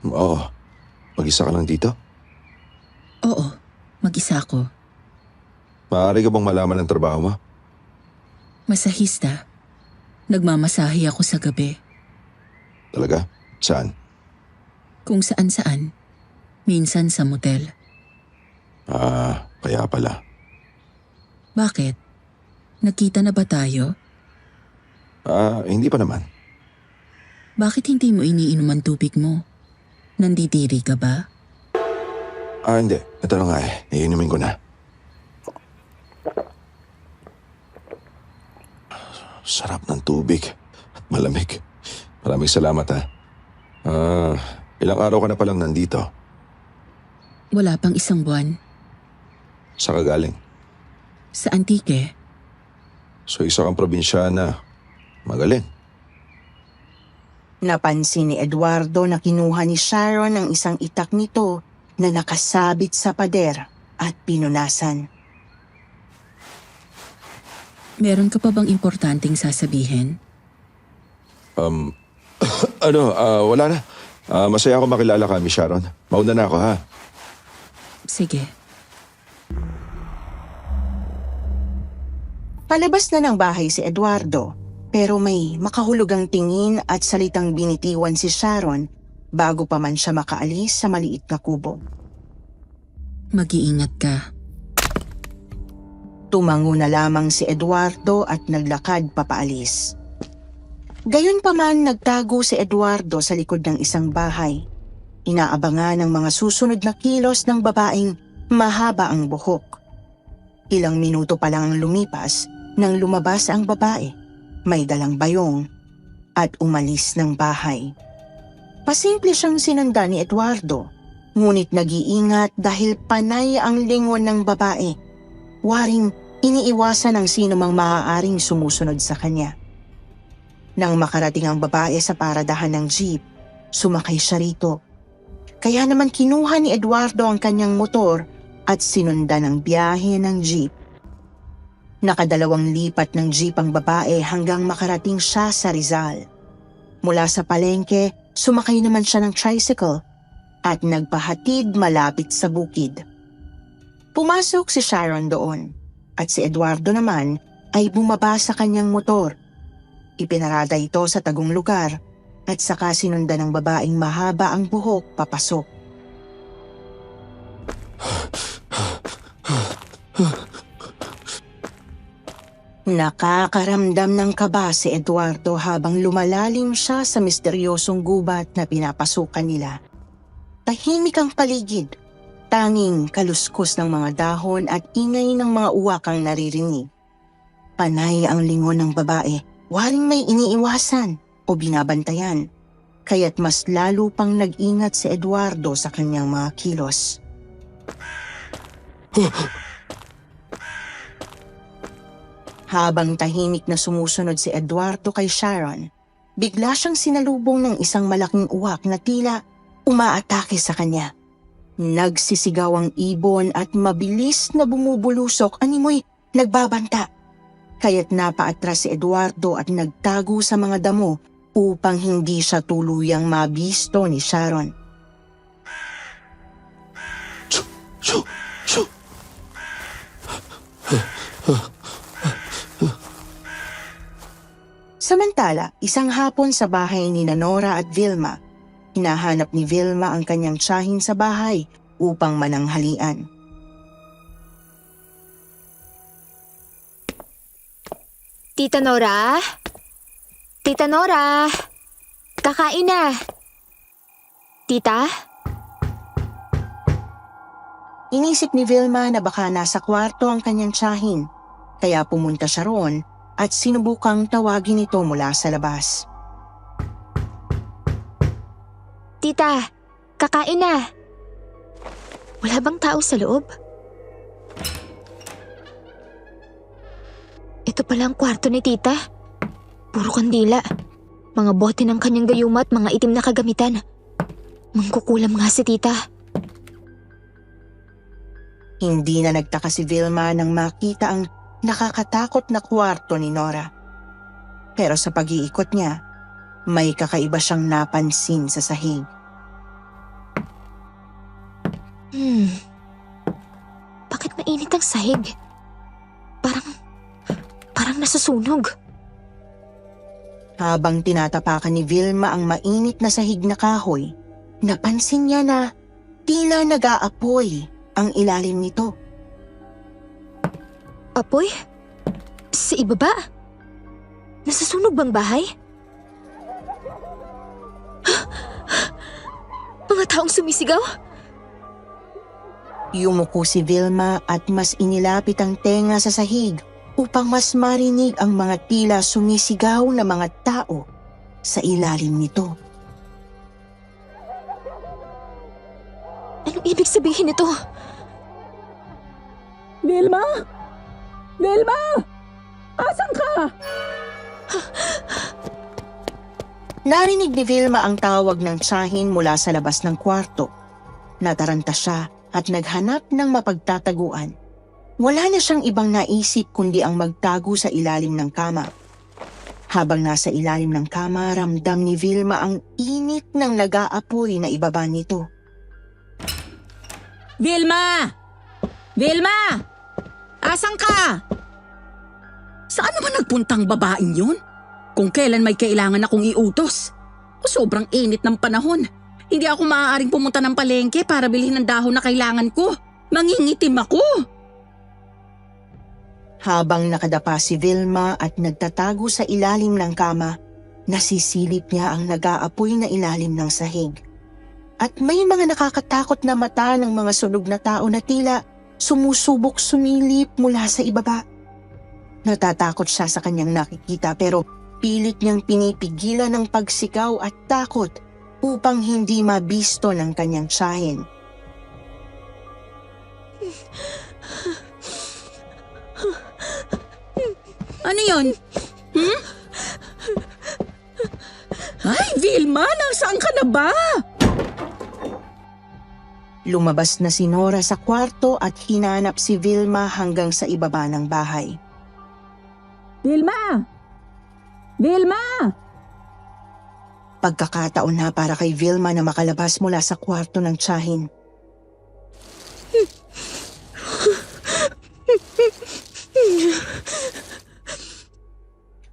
Oo. Mag-isa ka lang dito? Oo, mag-isa ako. Maaari ka bang malaman ang trabaho mo? Masahista. Nagmamasahe ako sa gabi. Talaga? Saan? Kung saan-saan. Minsan sa motel. Kaya pala. Bakit? Nakita na ba tayo? Hindi pa naman. Bakit hindi mo iniinom ang tubig mo? Nandidiri ka ba? Hindi. Ito na nga Iinumin ko na. Sarap ng tubig. At malamig. Maraming salamat ilang araw ka na palang nandito? Wala pang 1 buwan. Saan ka galing? Sa Antique. So isa kang probinsyana. Magaling. Napansin ni Eduardo na kinuha ni Sharon ang isang itak nito na nakasabit sa pader at pinunasan. Meron ka pa bang importanteng sasabihin? Wala na. Masaya ako makilala ka, Miss Sharon. Mauna na ako, ha? Sige. Palabas na ng bahay si Eduardo, pero may makahulugang tingin at salitang binitiwan si Sharon bago pa man siya makaalis sa maliit na kubo. Mag-iingat ka. Tumango na lamang si Eduardo at naglakad papaalis. Gayunpaman nagtago si Eduardo sa likod ng isang bahay. Inaabangan ang mga susunod na kilos ng babaeng mahaba ang buhok. Ilang minuto pa lang ang lumipas nang lumabas ang babae, may dalang bayong at umalis ng bahay. Pasimple siyang sinanda ni Eduardo, ngunit nag-iingat dahil panay ang lingon ng babae. Waring iniiwasan ang sino mang maaaring sumusunod sa kanya. Nang makarating ang babae sa paradahan ng jeep, sumakay siya rito. Kaya naman kinuha ni Eduardo ang kanyang motor at sinundan ang biyahe ng jeep. Nakadalawang lipat ng jeep ang babae hanggang makarating siya sa Rizal. Mula sa palengke, sumakay naman siya ng tricycle at nagpahatid malapit sa bukid. Pumasok si Sharon doon at si Eduardo naman ay bumaba sa kanyang motor. Ipinarada ito sa tagong lugar at saka sinundan ng babaeng mahaba ang buhok papasok. Nakakaramdam ng kaba si Eduardo habang lumalalim siya sa misteryosong gubat na pinapasukan nila. Tahimik ang paligid, tanging kaluskos ng mga dahon at ingay ng mga uwak ang naririnig. Panay ang lingon ng babae, waring may iniiwasan o binabantayan, kaya't mas lalo pang nag-ingat si Eduardo sa kanyang mga kilos. Habang tahimik na sumusunod si Eduardo kay Sharon, bigla siyang sinalubong ng isang malaking uwak na tila umaatake sa kanya. Nagsisigaw ang ibon at mabilis na bumubulusok, animoy nagbabanta. Kaya't napaatras si Eduardo at nagtago sa mga damo upang hindi siya tuluyang mabisto ni Sharon. Shoo! Shoo! Samantala, isang hapon sa bahay ni Nora at Vilma, hinahanap ni Vilma ang kanyang tiyahin sa bahay upang mananghalian. Tita Nora? Tita Nora? Kakain na. Tita? Inisip ni Vilma na baka nasa kwarto ang kanyang tiyahin, kaya pumunta siya roon at sinubukang tawagin ito mula sa labas. Tita, kakain na. Wala bang tao sa loob? Ito pala ang kwarto ni tita. Puro kandila. Mga bote ng kanyang gayuma at mga itim na kagamitan. Mangkukulam nga si tita. Hindi na nagtaka si Vilma nang makita ang nakakatakot na kwarto ni Nora. Pero sa pag-iikot niya, may kakaiba siyang napansin sa sahig. Bakit mainit ang sahig? Parang nasusunog. Habang tinatapakan ni Vilma ang mainit na sahig na kahoy, napansin niya na tila nag-aapoy ang ilalim nito. Apoy? Sa ibaba? Nasusunog bang bahay? Mga taong sumisigaw? Yumuko si Vilma at mas inilapit ang tenga sa sahig upang mas marinig ang mga tila sumisigaw na mga tao sa ilalim nito. Anong ibig sabihin nito? Vilma? Vilma! Asan ka? Narinig ni Vilma ang tawag ng tiyahin mula sa labas ng kwarto. Nataranta siya at naghanap ng mapagtataguan. Wala na siyang ibang naisip kundi ang magtago sa ilalim ng kama. Habang nasa ilalim ng kama, ramdam ni Vilma ang init ng nag-aapoy na ibaba nito. Vilma! Vilma! Asan ka? Saan naman nagpuntang babaeng yun? Kung kailan may kailangan akong iutos. Sobrang init ng panahon. Hindi ako maaaring pumunta ng palengke para bilhin ng dahon na kailangan ko. Mangingitim ako. Habang nakadapa si Vilma at nagtatago sa ilalim ng kama, nasisilip niya ang nag-aapoy na ilalim ng sahig. At may mga nakakatakot na mata ng mga sunog na tao na tila sumusubok sumilip mula sa ibaba. Natatakot siya sa kanyang nakikita pero pilit niyang pinipigilan ng pagsigaw at takot upang hindi mabisto ng kanyang tiyahin. Ano yun? Ay, Vilma, nasaan ka na ba? Lumabas na si Nora sa kwarto at hinanap si Vilma hanggang sa ibaba ng bahay. Vilma! Vilma! Pagkakataon na para kay Vilma na makalabas mula sa kwarto ng tiyahin.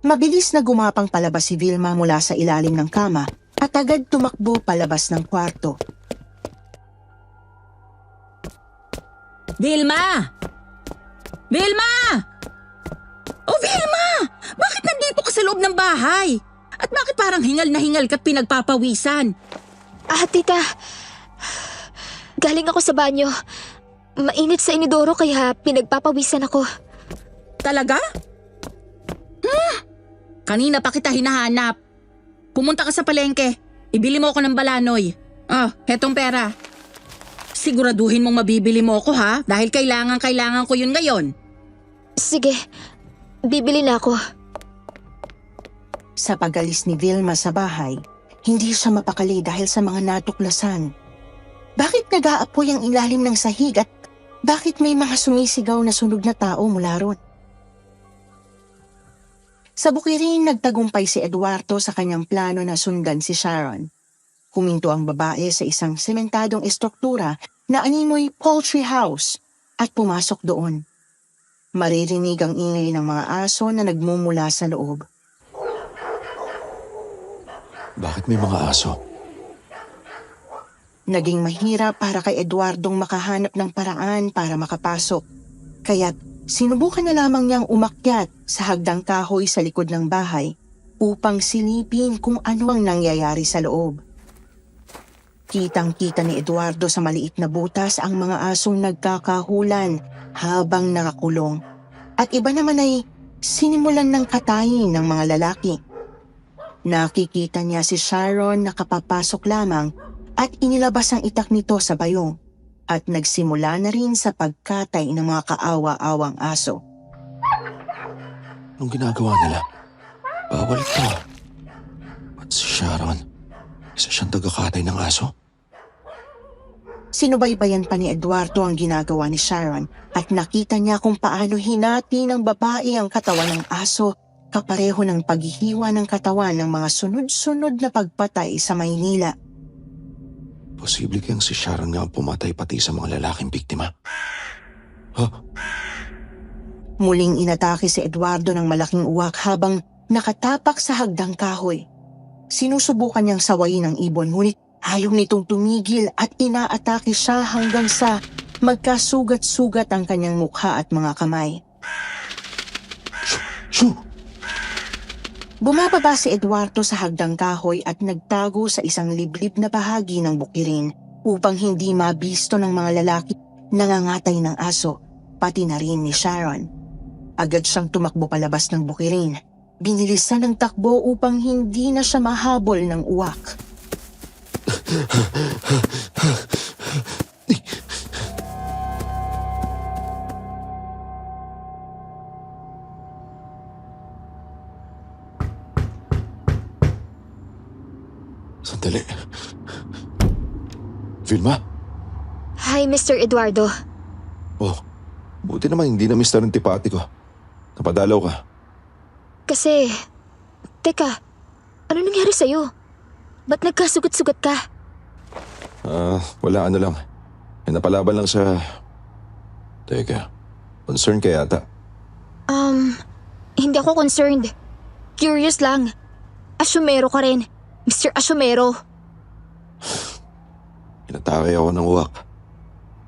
Mabilis na gumapang palabas si Vilma mula sa ilalim ng kama at agad tumakbo palabas ng kwarto. Vilma! Vilma! Oh, Vilma! Bakit nandito ka sa loob ng bahay? At bakit parang hingal na hingal ka't pinagpapawisan? Tita. Galing ako sa banyo. Mainit sa inidoro kaya pinagpapawisan ako. Talaga? Kanina pa kita hinahanap. Pumunta ka sa palengke. Ibili mo ako ng balanoy. Hetong pera. Siguraduhin mong mabibili mo ako ha, dahil kailangan ko yun ngayon. Sige, bibili na ako. Sa pag-alis ni Vilma sa bahay, hindi siya mapakali dahil sa mga natuklasan. Bakit nag-aapoy ang ilalim ng sahig at bakit may mga sumisigaw na sunog na tao mula ron? Sa bukirin, nagtagumpay si Eduardo sa kanyang plano na sundan si Sharon. Huminto ang babae sa isang sementadong estruktura na animoy poultry house at pumasok doon. Maririnig ang ingay ng mga aso na nagmumula sa loob. Bakit may mga aso? Naging mahirap para kay Eduardong makahanap ng paraan para makapasok. Kaya't sinubukan na lamang niyang umakyat sa hagdang kahoy sa likod ng bahay upang silipin kung ano ang nangyayari sa loob. Kitang-kita ni Eduardo sa maliit na butas ang mga asong nagkakahulan habang nakakulong. At iba naman ay sinimulan ng katayin ng mga lalaki. Nakikita niya si Sharon na kapapasok lamang at inilabas ang itak nito sa bayong at nagsimula na rin sa pagkatay ng mga kaawa-awang aso. Anong ginagawa nila? Bawal ito. At si Sharon, isa siyang tagakatay ng aso? Sinubaybayan pa ni Eduardo ang ginagawa ni Sharon at nakita niya kung paano hinati ng babae ang katawan ng aso kapareho ng paghihiwa ng katawan ng mga sunod-sunod na pagpatay sa Maynila. Posible kayang si Sharon nga ang pumatay pati sa mga lalaking biktima. Muling inatake si Eduardo ng malaking uwak habang nakatapak sa hagdang kahoy. Sinusubukan niyang sawayin ang ibon ngunit ayaw nitong tumigil at inaatake siya hanggang sa magkasugat-sugat ang kanyang mukha at mga kamay. Shoo! Bumababa si Eduardo sa hagdang kahoy at nagtago sa isang liblib na bahagi ng bukirin upang hindi mabisto ng mga lalaki nangangatay ng aso, pati na rin ni Sharon. Agad siyang tumakbo palabas ng bukirin. Binilisan ng takbo upang hindi na siya mahabol ng uwak. Sandali. Vilma? Hi, Mr. Eduardo. Oh, buti naman hindi na Mr. Antipati ko. Napadalaw ka. Kasi, teka, ano nangyari sa'yo? Ba't nagkasugat-sugat ka? Wala ano lang. May napalaban lang sa... Teka, concern ka yata. Hindi ako concerned. Curious lang. Asyumero ka rin. Mr. Asyumero. Inatake ako ng uwak.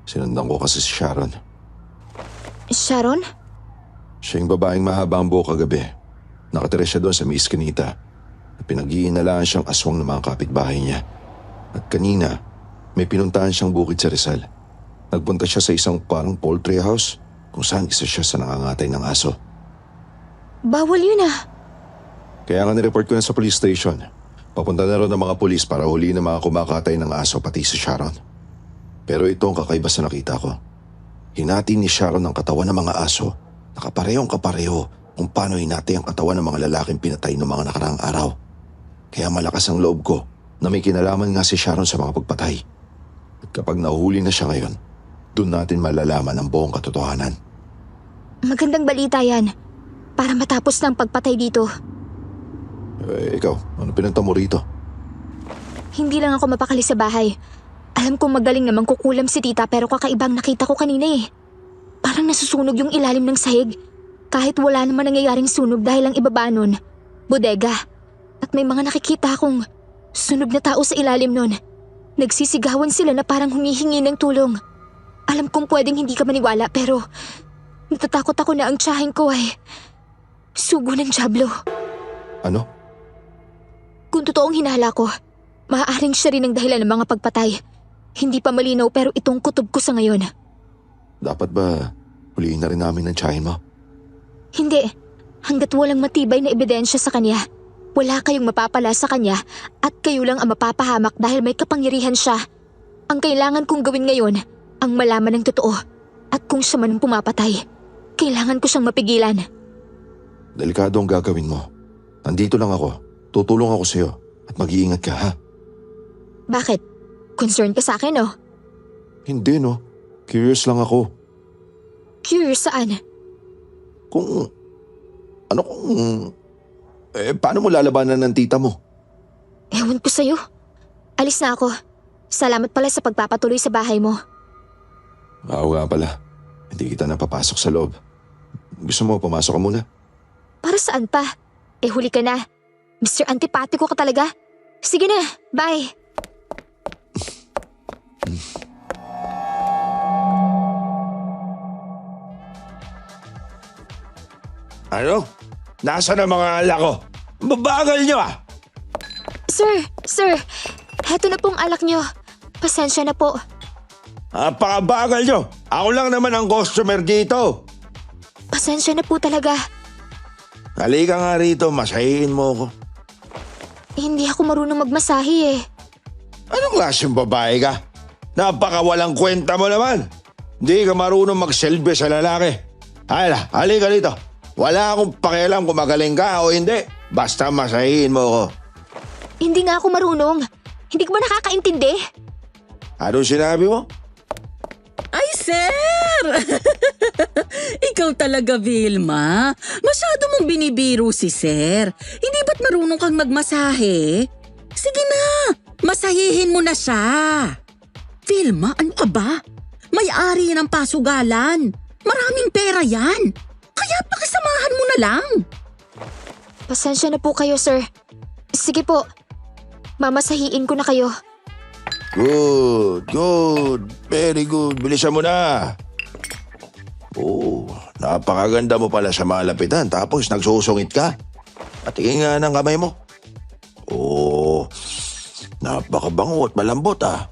Sinundan ko kasi si Sharon. Sharon? Siya yung babaeng mahaba ang buhok kagabi. Nakatira siya doon sa Miss Canita. Pinag-iinalaan siyang aswang ng mga kapitbahay niya. At kanina, may pinuntahan siyang bukid sa Rizal. Nagpunta siya sa isang parang poultry house kung saan isa siya sa nangangatay ng aso. Bawal yun Kaya nga nireport ko na sa police station. Papunta na rin ng mga pulis para huliin ang mga kumakatay ng aso pati si Sharon. Pero ito ang kakaiba sa nakita ko. Hinati ni Sharon ang katawan ng mga aso na kaparehong kapareho kung paano hinati ang katawan ng mga lalaking pinatay noong mga nakaraang araw. Kaya malakas ang loob ko na may kinalaman nga si Sharon sa mga pagpatay. At kapag nahuli na siya ngayon, doon natin malalaman ang buong katotohanan. Magandang balita yan. Para matapos ng pagpatay dito. Ikaw, ano pinunta mo rito? Hindi lang ako mapakali sa bahay. Alam kong magaling naman kukulam si tita pero kakaibang nakita ko kanina eh. Parang nasusunog yung ilalim ng sahig. Kahit wala naman nangyayaring sunog dahil ang ibaba nun, bodega. At may mga nakikita akong sunog na tao sa ilalim nun. Nagsisigawan sila na parang humihingi ng tulong. Alam kong pwedeng hindi ka maniwala pero natatakot ako na ang tiyahin ko ay sugo ng dyablo. Ano? Kung totoong hinala ko, maaaring siya rin ang dahilan ng mga pagpatay. Hindi pa malinaw pero itong kutob ko sa ngayon. Dapat ba huliin na rin namin ng tiyahin mo? Hindi. Hanggat walang matibay na ebidensya sa kanya, wala kayong mapapala sa kanya at kayo lang ang mapapahamak dahil may kapangyarihan siya. Ang kailangan kong gawin ngayon, ang malaman ng totoo. At kung siya man ang pumapatay, kailangan ko siyang mapigilan. Delikado ang gagawin mo. Nandito lang ako. Tutulong ako sa'yo. At mag-iingat ka, ha? Bakit? Concerned ka sa akin, oh? Hindi, no? Curious lang ako. Curious saan? Kung... paano mo lalabanan ng tita mo? Ewan ko sa'yo. Alis na ako. Salamat pala sa pagpapatuloy sa bahay mo. Oo nga pala. Hindi kita napapasok sa loob. Gusto mo pumasok ka muna? Para saan pa? Huli ka na. Mr. Antipatiko ka talaga. Sige na, bye. Ano? Nasaan ang mga alak ko? Babagal nyo ah! Sir, heto na pong alak nyo. Pasensya na po. Napakabagal nyo! Ako lang naman ang customer dito. Pasensya na po talaga. Halika nga rito, masahihin mo ako. Hindi ako marunong magmasahe eh. Anong klaseng babae ka? Napakawalang kwenta mo naman. Hindi ka marunong magselbe sa lalaki. Halika dito. Wala akong pakialam kung magaling ka o hindi. Basta masahihin mo ako. Hindi nga ako marunong. Hindi ko ba nakakaintindi? Anong sinabi mo? Ay, sir! Ikaw talaga, Vilma. Masyado mong binibiro si sir. Hindi ba't marunong kang magmasahe? Sige na, masahihin mo na siya. Vilma, ano ka ba? May-ari yan ng pasugalan. Maraming pera yan. Kaya pakisamahan mo na lang. Pasensya na po kayo, sir. Sige po. Mamasahiin ko na kayo. Good. Very good. Bilisan mo na. Oh, napakaganda mo pala sa malapitan. Tapos nagsusungit ka. Patingin nga ng kamay mo. Oh, napakabango at malambot ah.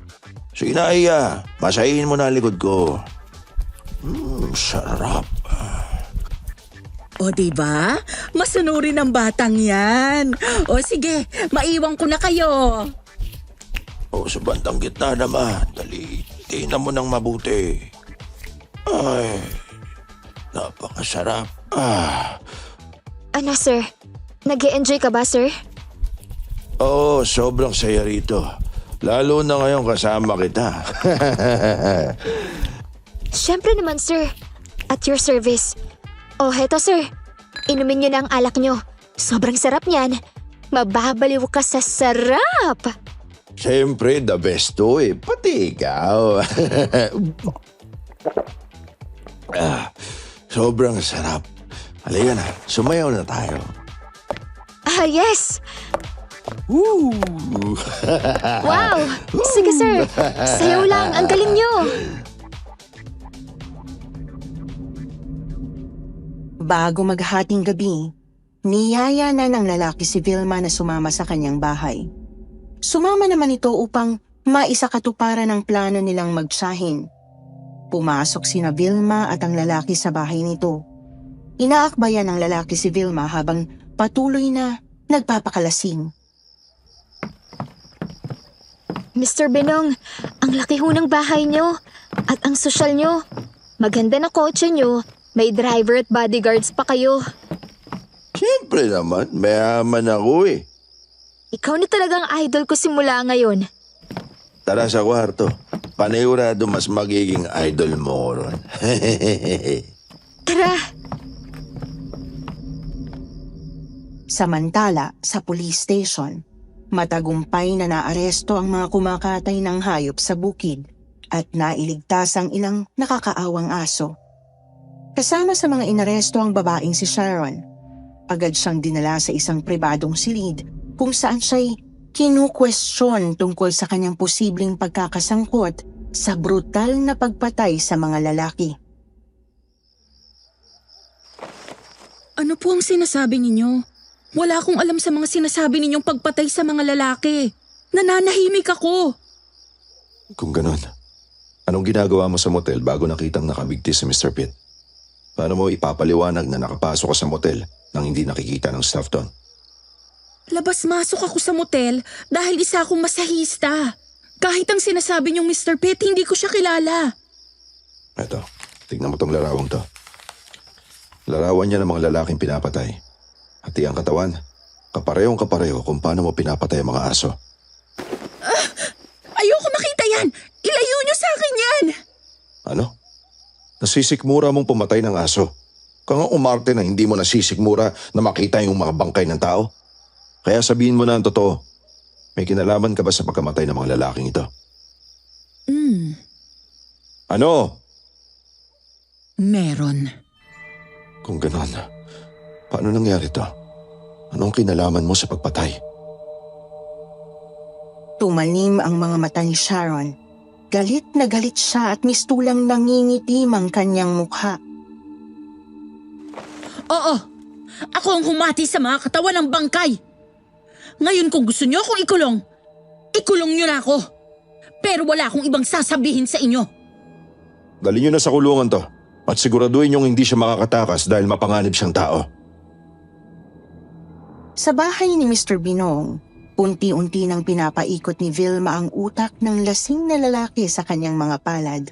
Sige na, Iya. Masahin mo na ang likod ko. Sarap. O diba? Masunurin ang batang yan. O sige, maiwan ko na kayo. Oh, sa bandang gitna naman. Dali, tingnan mo ng mabuti. Ay, napakasarap. Ano, sir? Nag-e-enjoy ka ba, sir? Oo, sobrang saya rito. Lalo na ngayon kasama kita. Siyempre naman, sir. At your service. Oh, heto, sir. Inumin niyo na ang alak niyo. Sobrang sarap niyan. Mababaliw ka sa sarap. Siyempre, the best to eh. Pati ikaw. Sobrang sarap. Halika na, sumayaw na tayo. Yes! Woo! Wow! Sige, sir. Sayaw lang. Ang galing niyo. Bago maghating gabi, niyaya na ng lalaki si Vilma na sumama sa kanyang bahay. Sumama naman ito upang maisakatuparan ang plano nilang magsahin. Pumasok sina Vilma at ang lalaki sa bahay nito. Inaakbayan ng lalaki si Vilma habang patuloy na nagpapakalasing. Mr. Benong, ang laki ho ng bahay niyo. At ang sosyal niyo. Maganda na kotse niyo. May driver at bodyguards pa kayo. Siyempre naman, mayaman ako eh. Ikaw na talagang idol ko simula ngayon. Tara sa kwarto. Panigurado mas magiging idol mo ko ron. Tara! Samantala, sa police station, matagumpay na naaresto ang mga kumakatay ng hayop sa bukid at nailigtas ang ilang nakakaawang aso. Kasama sa mga inaresto ang babaeng si Sharon. Agad siyang dinala sa isang pribadong silid kung saan siya'y kinukwestiyon tungkol sa kanyang posibleng pagkakasangkot sa brutal na pagpatay sa mga lalaki. Ano po ang sinasabi ninyo? Wala akong alam sa mga sinasabi ninyong pagpatay sa mga lalaki. Nananahimik ako. Kung ganon, anong ginagawa mo sa motel bago nakitang nakabigti si Mr. Pitt? Paano mo ipapaliwanag na nakapasok ka sa motel nang hindi nakikita ng staff doon? Labas-masok ako sa motel dahil isa akong masahista. Kahit ang sinasabi niyong Mr. Pitt, hindi ko siya kilala. Eto, tignan mo tong larawang to. Larawan niya ng mga lalaking pinapatay. Hati ang katawan, kaparehong kapareho kung paano mo pinapatay ang mga aso. Ayoko makita yan! Ilayo niyo sa akin yan! Ano? Nasisikmura mong pumatay ng aso. Kung umarte na hindi mo nasisikmura na makita yung mga bangkay ng tao. Kaya sabihin mo na ang totoo. May kinalaman ka ba sa pagkamatay ng mga lalaking ito? Ano? Meron. Kung ganon, paano nangyari to? Anong kinalaman mo sa pagpatay? Tumalim ang mga mata ni Sharon. Galit na galit siya at mistulang nangingitim ang kanyang mukha. Oo, ako ang humati sa mga katawan ng bangkay. Ngayon kung gusto niyo akong ikulong, ikulong niyo na ako. Pero wala akong ibang sasabihin sa inyo. Dali niyo na sa kulungan to at siguraduhin niyong hindi siya makakatakas dahil mapanganib siyang tao. Sa bahay ni Mr. Binong, unti-unti nang pinapaikot ni Vilma ang utak ng lasing na lalaki sa kanyang mga palad.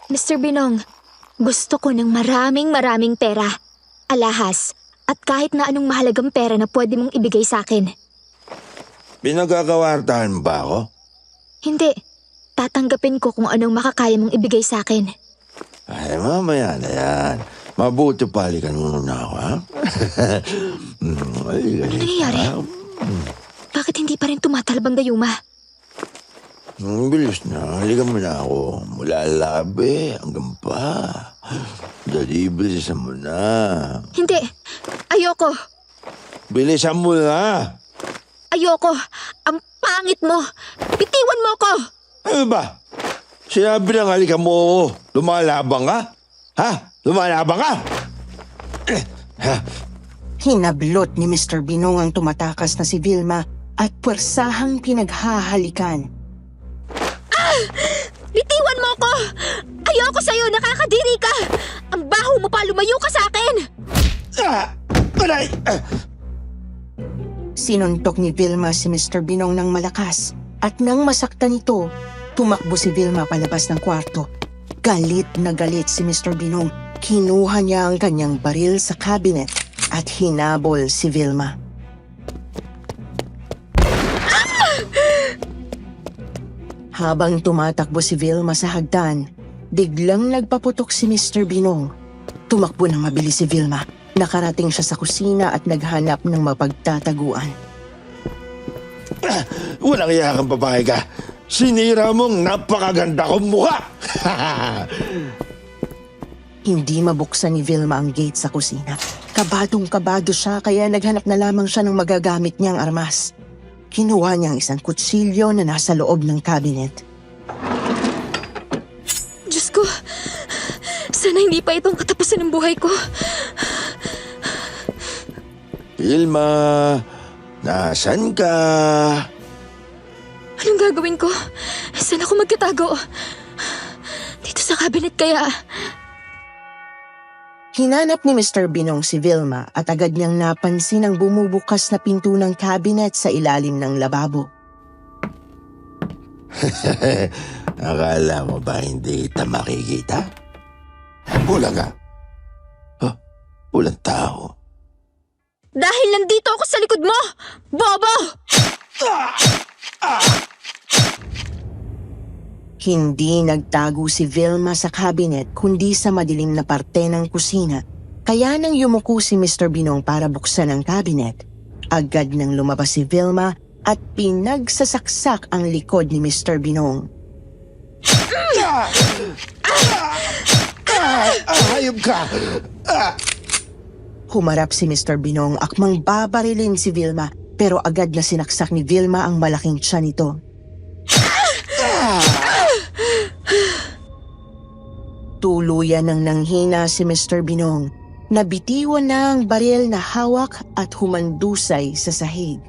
Mr. Binong, gusto ko ng maraming pera, alahas, at kahit na anong mahalagang pera na pwede mong ibigay sa akin. Pinagkakawartahan ba ako? Hindi, tatanggapin ko kung anong makakaya mong ibigay sa akin. Ay, mamaya na yan. Mabuti palikan mo na ako, ha? Ano nangyayari? Bakit hindi pa rin tumatalab ang gayuma? Ang bilis na. Halika mo na ako. Mula labi hanggang pa. Dali, bilisan mo na. Hindi, ayoko. Bilisan mo na. Ayoko. Ang pangit mo. Bitiwan mo ko. Ano ba? Sinabi ng halika mo, lumalabang ka? Ha? Lumalabang ka? Hinablot ni Mr. Binong ang tumatakas na si Vilma at puwersahang pinaghahalikan. Bitiwan mo ko! Ayoko sa'yo, nakakadiri ka! Ang baho mo pa, lumayo ka sa akin! Aray! Sinuntok ni Vilma si Mr. Binong ng malakas at nang masaktan ito, tumakbo si Vilma palabas ng kwarto. Galit na galit si Mr. Binong. Kinuha niya ang kanyang baril sa cabinet at hinabol si Vilma. Habang tumatakbo si Vilma sa hagdan, biglang nagpaputok si Mr. Binong. Tumakbo ng mabilis si Vilma. Nakarating siya sa kusina at naghanap ng mapagtataguan. Walang iya kang babae ka. Sinira mong napakaganda kong mukha. Hindi mabuksan ni Vilma ang gate sa kusina. Kabadong-kabado siya kaya naghanap na lamang siya ng magagamit niyang armas. Kinuha niya ang isang kutsilyo na nasa loob ng cabinet. Diyos ko, sana hindi pa itong katapusan ng buhay ko. Vilma, nasan ka? Anong gagawin ko? Saan ako magtatago? Dito sa cabinet kaya? Hinanap ni Mr. Binong si Vilma at agad niyang napansin ang bumubukas na pinto ng cabinet sa ilalim ng lababo. Akala mo ba hindi kita makikita? Pula ka. Huh? Pulang tao. Dahil nandito ako sa likod mo! Bobo! Hindi nagtago si Vilma sa cabinet kundi sa madilim na parte ng kusina. Kaya nang yumuko si Mr. Binong para buksan ang cabinet, agad nang lumabas si Vilma at pinagsasaksak ang likod ni Mr. Binong. Hayop ka! Humarap si Mr. Binong akmang babarilin si Vilma pero agad na sinaksak ni Vilma ang malaking tiyan nito. Tuluyan ng nanghina si Mr. Binong. Nabitiwan na ang baril na hawak at humandusay sa sahig.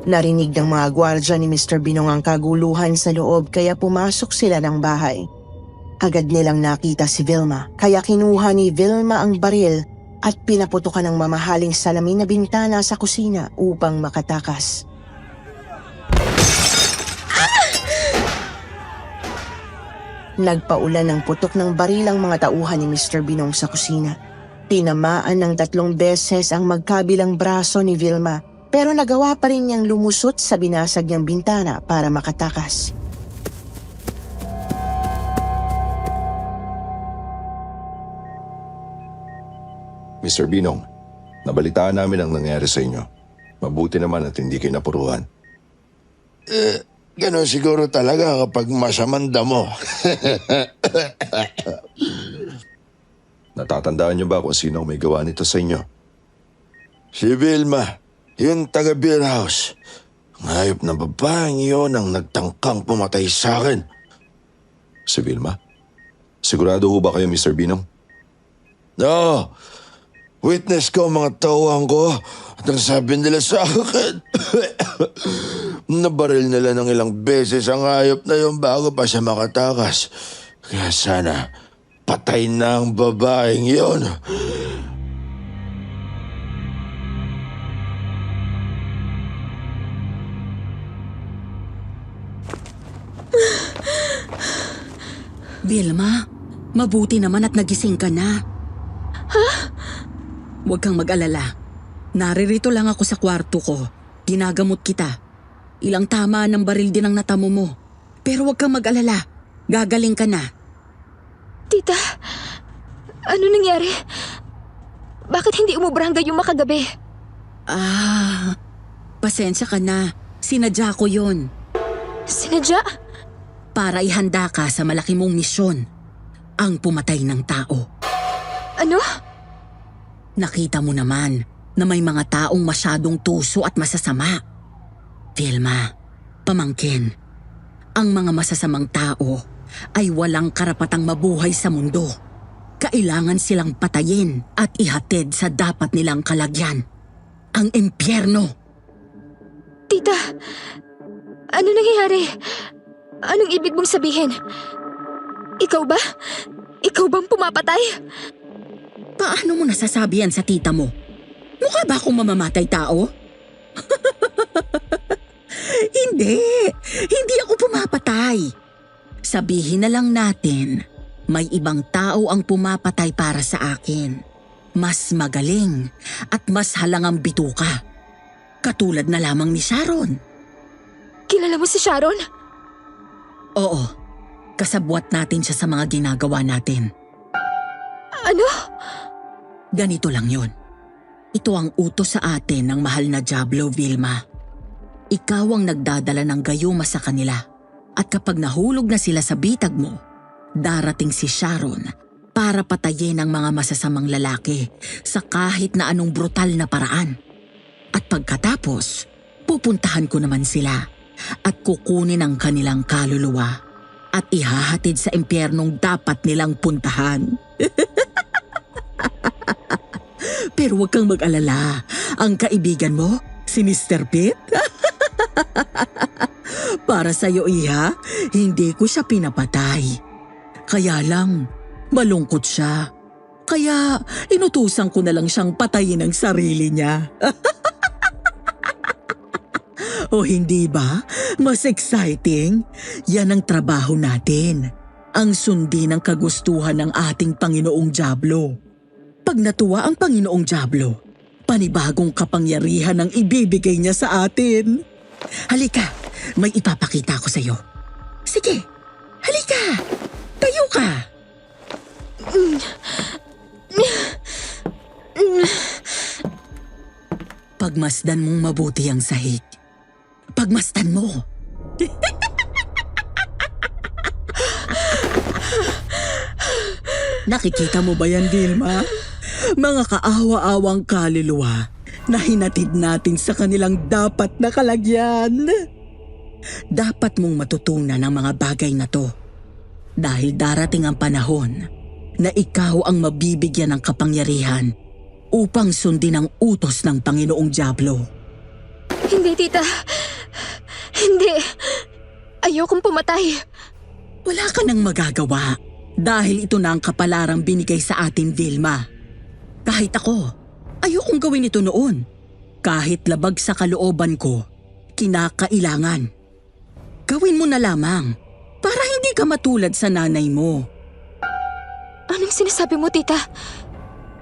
Narinig ng mga gwardya ni Mr. Binong ang kaguluhan sa loob kaya pumasok sila ng bahay. Agad nilang nakita si Vilma kaya kinuha ni Vilma ang baril at pinaputukan ng mamahaling salamin na bintana sa kusina upang makatakas. Nagpaulan ng putok ng baril ang mga tauhan ni Mr. Binong sa kusina. Tinamaan ng 3 beses ang magkabilang braso ni Vilma pero nagawa pa rin niyang lumusot sa binasag niyang bintana para makatakas. Mr. Binong, nabalitaan namin ang nangyari sa inyo. Mabuti naman at hindi kayo napuruhan. Ganon siguro talaga kapag masamang damo. Natatandaan niyo ba kung sino ang may gawa nito sa inyo? Si Vilma, yung taga beer house. Ngayop na babaeng yun ang nagtangkang pumatay sa akin. Si Vilma? Sigurado ho ba kayo, Mr. Binong? No, witness ko ang mga tauhan ko at ang sabi nila sa akin. Nabaril nila ng ilang beses ang hayop na yun bago pa siya makatakas. Kaya sana patay na ang babaeng yun. Vilma, mabuti naman at nagising ka na. Huwag kang mag-alala. Naririto lang ako sa kwarto ko. Ginagamot kita. Ilang tama ng baril din ang natamo mo. Pero huwag kang mag-alala. Gagaling ka na. Tita, ano nangyari? Bakit hindi umubra hanggang yung makagabi? Pasensya ka na. Sinadya ko yun. Sinadya? Para ihanda ka sa malaki mong misyon. Ang pumatay ng tao. Ano? Nakita mo naman na may mga taong masyadong tuso at masasama. Vilma, pamangkin, ang mga masasamang tao ay walang karapatang mabuhay sa mundo. Kailangan silang patayin at ihatid sa dapat nilang kalagyan, ang impyerno. Tita, ano nangyayari? Anong ibig mong sabihin? Ikaw ba? Ikaw bang pumapatay? Paano mo nasasabi yan sa tita mo? Mukha ba akong mamamatay tao? Hindi. Hindi ako pumapatay. Sabihin na lang natin, may ibang tao ang pumapatay para sa akin. Mas magaling at mas halangang bituka. Katulad na lamang ni Sharon. Kilala mo si Sharon? Oo. Kasabwat natin siya sa mga ginagawa natin. Ano? Ganito lang yun. Ito ang utos sa atin ng mahal na Diablo, Vilma. Ikaw ang nagdadala ng gayuma sa kanila. At kapag nahulog na sila sa bitag mo, darating si Sharon para patayin ang mga masasamang lalaki sa kahit na anong brutal na paraan. At pagkatapos, pupuntahan ko naman sila at kukunin ang kanilang kaluluwa at ihahatid sa impyernong dapat nilang puntahan. Pero huwag kang mag-alala. Ang kaibigan mo, si Mr. Pitt? Para sa'yo, Iha, hindi ko siya pinapatay. Kaya lang, malungkot siya. Kaya inutusan ko na lang siyang patayin ang sarili niya. O hindi ba? Mas exciting? Yan ang trabaho natin. Ang sundin ang kagustuhan ng ating Panginoong Diablo. Pag natuwa ang Panginoong Diablo, panibagong kapangyarihan ang ibibigay niya sa atin. Halika, may ipapakita ko sa'yo. Sige, halika, tayo ka. Pagmasdan mong mabuti ang sahig. Pagmasdan mo. Nakikita mo ba yan, Vilma? Mga kaawa-awang kaluluwa na hinatid natin sa kanilang dapat na kalagyan. Dapat mong matutunan ang mga bagay na to. Dahil darating ang panahon na ikaw ang mabibigyan ng kapangyarihan upang sundin ang utos ng Panginoong Diablo. Hindi, tita. Hindi. Ayokong pumatay. Wala ka nang magagawa dahil ito na ang kapalarang binigay sa atin, Vilma. Kahit ako, ayokong gawin ito noon. Kahit labag sa kalooban ko, kinakailangan. Gawin mo na lamang para hindi ka matulad sa nanay mo. Anong sinasabi mo, tita?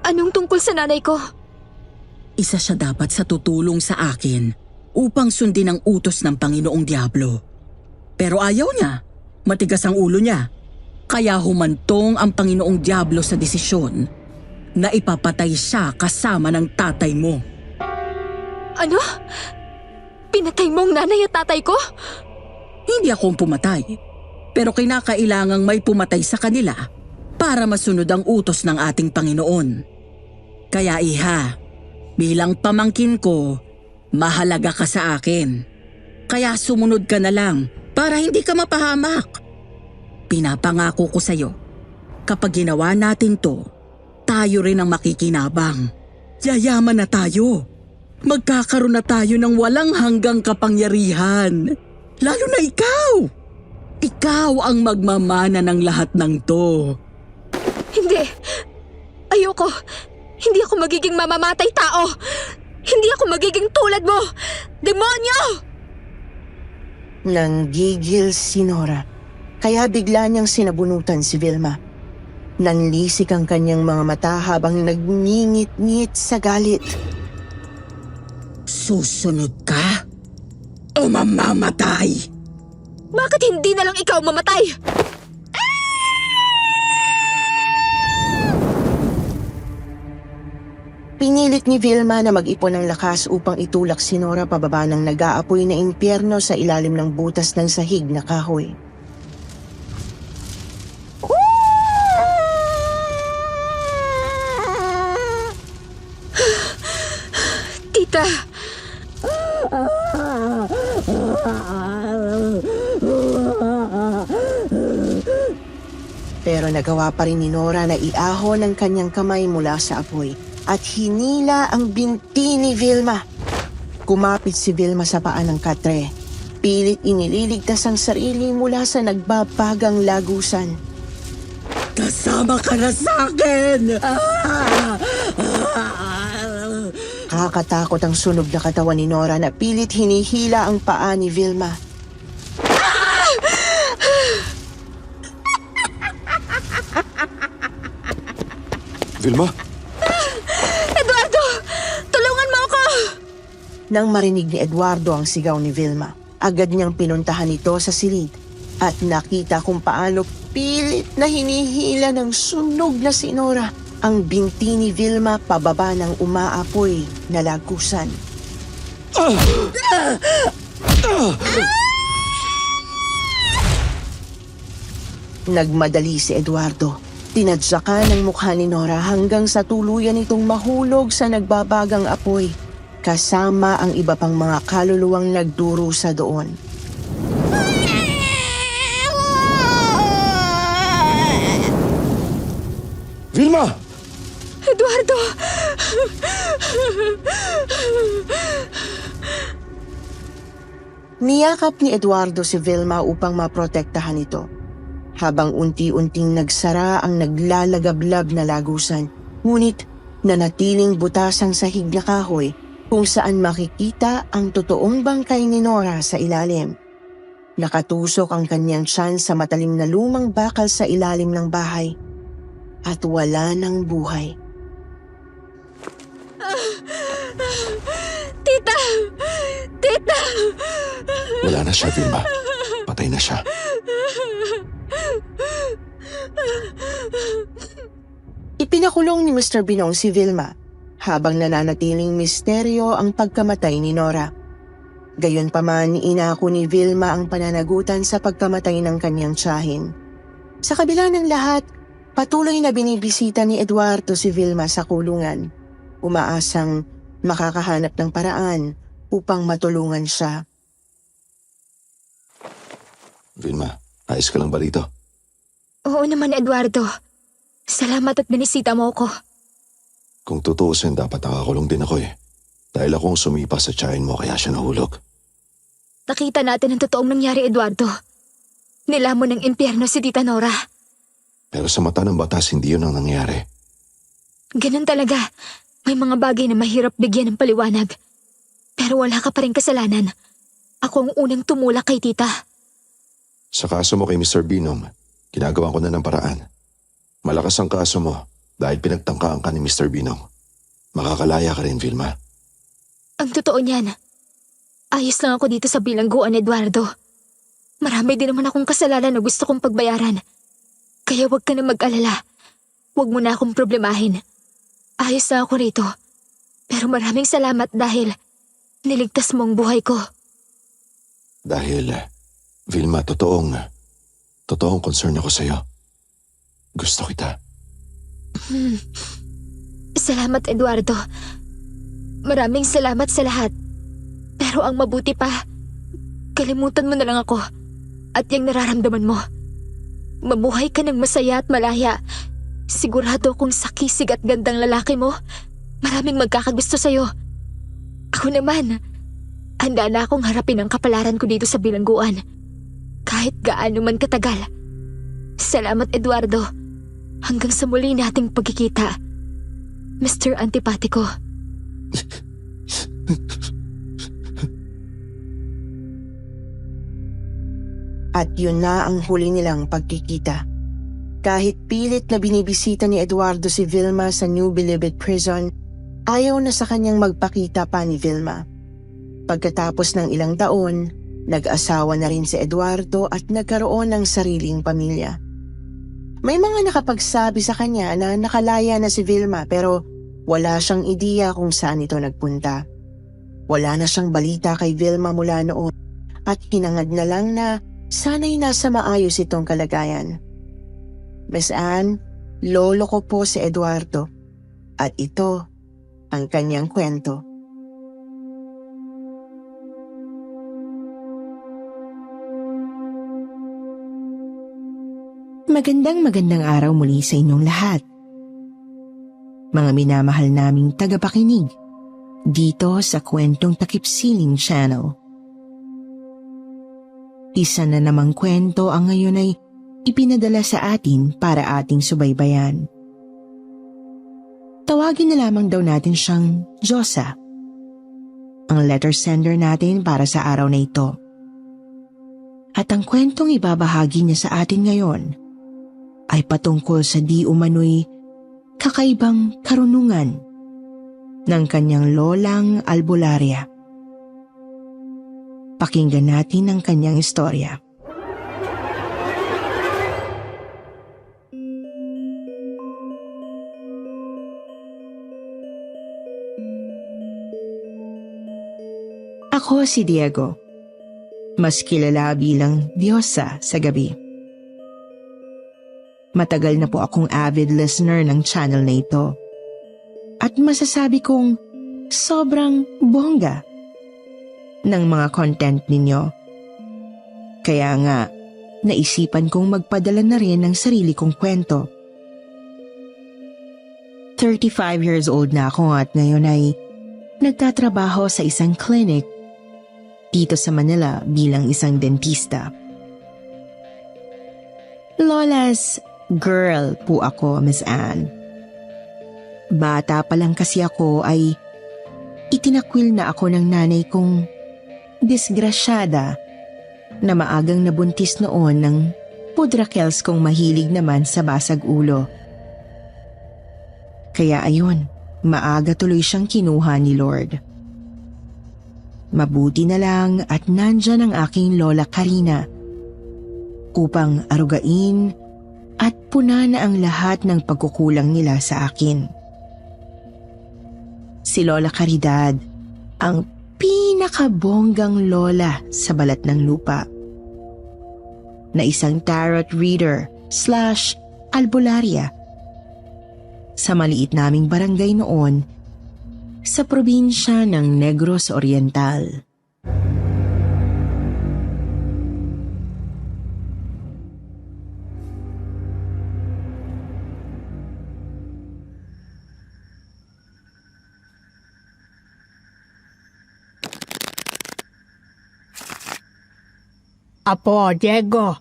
Anong tungkol sa nanay ko? Isa siya dapat sa tutulong sa akin upang sundin ang utos ng Panginoong Diablo. Pero ayaw niya. Matigas ang ulo niya. Kaya humantong ang Panginoong Diablo sa desisyon na ipapatay siya kasama ng tatay mo. Ano? Pinatay mo ang nanay at tatay ko? Hindi ako ang pumatay. Pero kinakailangang may pumatay sa kanila para masunod ang utos ng ating Panginoon. Kaya iha, bilang pamangkin ko, mahalaga ka sa akin. Kaya sumunod ka na lang para hindi ka mapahamak. Pinapangako ko sa'yo, kapag ginawa natin to, tayo rin ang makikinabang. Yayaman na tayo. Magkakaroon na tayo ng walang hanggang kapangyarihan. Lalo na ikaw. Ikaw ang magmamana ng lahat ng to. Hindi. Ayoko. Hindi ako magiging mamamatay tao. Hindi ako magiging tulad mo. Demonyo! Nanggigil si Nora, kaya bigla niyang sinabunutan si Vilma. Nanlisik ang kanyang mga mata habang nagngingit-ngit sa galit. Susunod ka o mamamatay? Bakit hindi na lang ikaw mamatay? Pinilit ni Vilma na mag-ipon ng lakas upang itulak si Nora pababa ng nag-aapoy na impyerno sa ilalim ng butas ng sahig na kahoy. Tita! Pero nagawa pa rin ni Nora na iahon ang kanyang kamay mula sa apoy at hinila ang binti ni Vilma. Kumapit si Vilma sa paa ng katre. Pilit inililigtas ang sarili mula sa nagbabagang lagusan. Kasama ka na sa akin! Kakatakot ang sunog na katawan ni Nora na pilit hinihila ang paa ni Vilma. Vilma? Eduardo! Tulungan mo ako! Nang marinig ni Eduardo ang sigaw ni Vilma, agad niyang pinuntahan ito sa silid at nakita kung paano pilit na hinihila ng sunog na si Nora ang binti ni Vilma pababa ng umaapoy na lagusan. Nagmadali si Eduardo. Tinadyakan ang mukha ni Nora hanggang sa tuluyan itong mahulog sa nagbabagang apoy, kasama ang iba pang mga kaluluwang nagdurusa doon. Vilma! Eduardo! Niyakap ni Eduardo si Vilma upang maprotektahan ito. Habang unti-unting nagsara ang naglalagablab na lagusan, ngunit nanatiling butas ang sahig na kahoy kung saan makikita ang totoong bangkay ni Nora sa ilalim. Nakatusok ang kanyang tiyan sa matalim na lumang bakal sa ilalim ng bahay at wala ng buhay. Tita! Tita! Wala na siya, Vilma. Patay na siya. Ipinakulong ni Mr. Binong si Vilma habang nananatiling misteryo ang pagkamatay ni Nora. Gayunpaman, inako ni Vilma ang pananagutan sa pagkamatay ng kanyang tiyahin. Sa kabila ng lahat, Patuloy na binibisita ni Eduardo si Vilma sa kulungan, umaasang makakahanap ng paraan upang matulungan siya. Vilma, ayos ka lang ba rito? Oo naman, Eduardo. Salamat at binisita mo ako. Kung tutuusin, dapat nakakulong din ako eh. Dahil akong sumipa sa tiyahin mo kaya siya nahulog. Nakita natin ang totoong nangyari, Eduardo. Nilamon ng impyerno si Tita Nora. Pero sa mata ng batas, hindi yun ang nangyari. Ganun talaga. May mga bagay na mahirap bigyan ng paliwanag. Pero wala ka pa rin kasalanan. Ako ang unang tumulak kay Tita. Sa kaso mo kay Mr. Binom, ginagawa ko na ng paraan. Malakas ang kaso mo dahil pinagtangkaan ka ni Mr. Binom. Makakalaya ka rin, Vilma. Ang totoo niyan, ayos lang ako dito sa bilangguan, Eduardo. Marami din naman akong kasalanan na gusto kong pagbayaran. Kaya huwag ka na mag-alala. Huwag mo na akong problemahin. Ayos na ako rito. Pero maraming salamat dahil niligtas mo ang buhay ko. Dahil, Vilma, totoong concern ako sa'yo. Gusto kita. Salamat, Eduardo. Maraming salamat sa lahat. Pero ang mabuti pa, kalimutan mo na lang ako at yung nararamdaman mo. Mamuhay ka ng masaya at malaya. Sigurado kung sa kisig at gandang lalaki mo, maraming magkakagusto sa'yo. Ako naman, handa na akong harapin ang kapalaran ko dito sa bilangguan. Kahit gaano man katagal. Salamat, Eduardo. Hanggang sa muli nating pagkikita. Mr. Antipatico. At yun na ang huli nilang pagkikita. Kahit pilit na binibisita ni Eduardo si Vilma sa New Bilibid Prison, ayaw na sa kanyang magpakita pa ni Vilma. Pagkatapos ng ilang taon, nag-asawa na rin si Eduardo at nagkaroon ng sariling pamilya. May mga nakapagsabi sa kanya na nakalaya na si Vilma pero wala siyang ideya kung saan ito nagpunta. Wala na siyang balita kay Vilma mula noon at hinangad na lang na sana'y nasa maayos itong kalagayan. Miss Anne, lolo ko po si Eduardo at ito ang kanyang kwento. Magandang araw muli sa inyong lahat. Mga minamahal naming tagapakinig dito sa Kwentong Takipsiling Channel. Isa na namang kwento ang ngayon ay ipinadala sa atin para ating subaybayan. Tawagin na lamang daw natin siyang Diyosa, ang letter sender natin para sa araw na ito. At ang kwentong ibabahagi niya sa atin ngayon ay patungkol sa di umano'y kakaibang karunungan ng kanyang lolang albularya. Pakinggan natin ang kanyang istorya. Ako si Diego, mas kilala bilang Diyosa sa gabi. Matagal na po akong avid listener ng channel na ito. At masasabi kong sobrang bongga ng mga content ninyo. Kaya nga, naisipan kong magpadala na rin ng sarili kong kwento. 35 years old na ako at ngayon ay nagtatrabaho sa isang clinic dito sa Manila bilang isang dentista. Lola's girl po ako, Miss Anne. Bata pa lang kasi ako ay itinakwil na ako ng nanay kong disgrasyada na maagang nabuntis noon ng pudrakels kong mahilig naman sa basag ulo. Kaya ayun, maaga tuloy siyang kinuha ni Lord. Mabuti na lang at nandyan ang aking lola Karina upang arugain at puna na ang lahat ng pagkukulang nila sa akin. Si Lola Caridad, ang pinakabonggang lola sa balat ng lupa, na isang tarot reader / Albularia. Sa maliit naming barangay noon, sa probinsya ng Negros Oriental. Apo, Diego.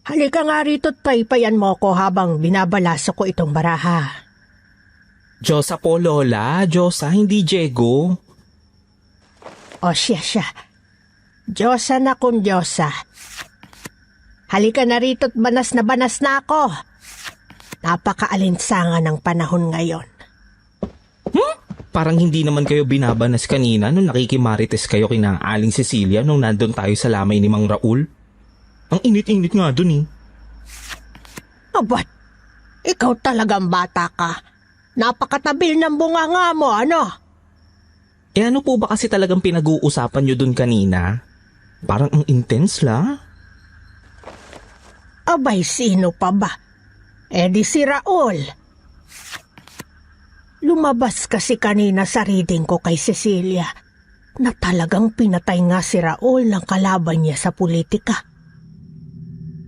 Halika nga rito't paypayan mo ko habang binabalaso ko itong baraha. Diyosa po, Lola. Diyosa, hindi Diego. O siya. Diyosa na kung Diyosa. Halika na rito't banas na ako. Napakaalinsangan ng panahon ngayon. Parang hindi naman kayo binabanas kanina nung nakikimarites kayo kina Aling Cecilia nung nandun tayo sa lamay ni Mang Raul. Ang init-init nga dun eh. Abat, ikaw talagang bata ka. Napakatabil ng bunganga mo, ano? Eh ano po ba kasi talagang pinag-uusapan nyo dun kanina? Parang ang intense la. Abay, sino pa ba? Eh di si Raul. Lumabas kasi kanina sa reading ko kay Cecilia na talagang pinatay nga si Raul ng kalaban niya sa politika.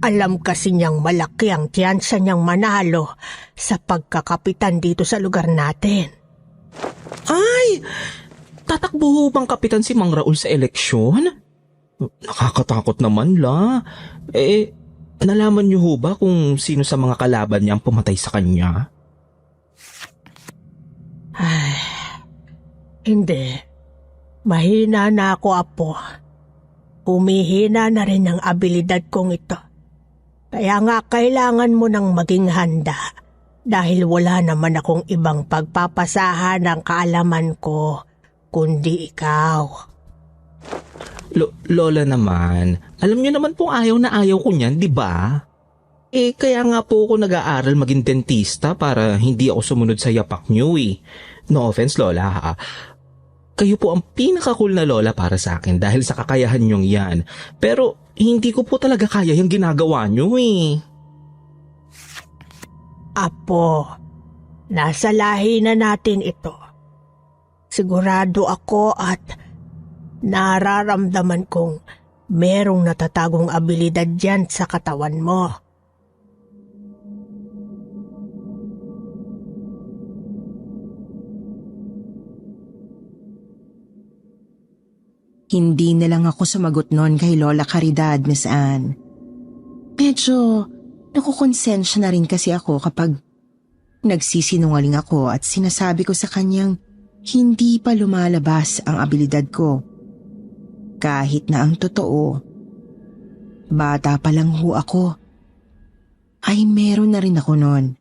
Alam kasi niyang malaki ang tiyansa niyang manalo sa pagkakapitan dito sa lugar natin. Ay! Tatakbo ho bang kapitan si Mang Raul sa eleksyon? Nakakatakot naman la. Eh, nalaman niyo ho ba kung sino sa mga kalaban niya ang pumatay sa kanya? Ay, hindi. Mahina na ako, Apo. Humihina na rin ang abilidad kong ito. Kaya nga kailangan mo nang maging handa dahil wala naman akong ibang pagpapasahan ng kaalaman ko kundi ikaw. Lola naman, alam niyo naman pong ayaw na ayaw ko niyan, di ba? Eh, kaya nga po ako nag-aaral maging dentista para hindi ako sumunod sa yapak niyo eh. No offense, Lola ha. Kayo po ang pinaka-cool na lola para sa akin dahil sa kakayahan niyong yan. Pero hindi ko po talaga kaya yung ginagawa niyo eh. Apo, nasa lahi na natin ito. Sigurado ako at nararamdaman kong merong natatagong abilidad dyan sa katawan mo. Hindi na lang ako sumagot noon kay Lola Caridad, Miss Anne. Medyo nakukonsensya na rin kasi ako kapag nagsisinungaling ako at sinasabi ko sa kanyang hindi pa lumalabas ang abilidad ko. Kahit na ang totoo, bata pa lang ho ako, ay meron na rin ako noon.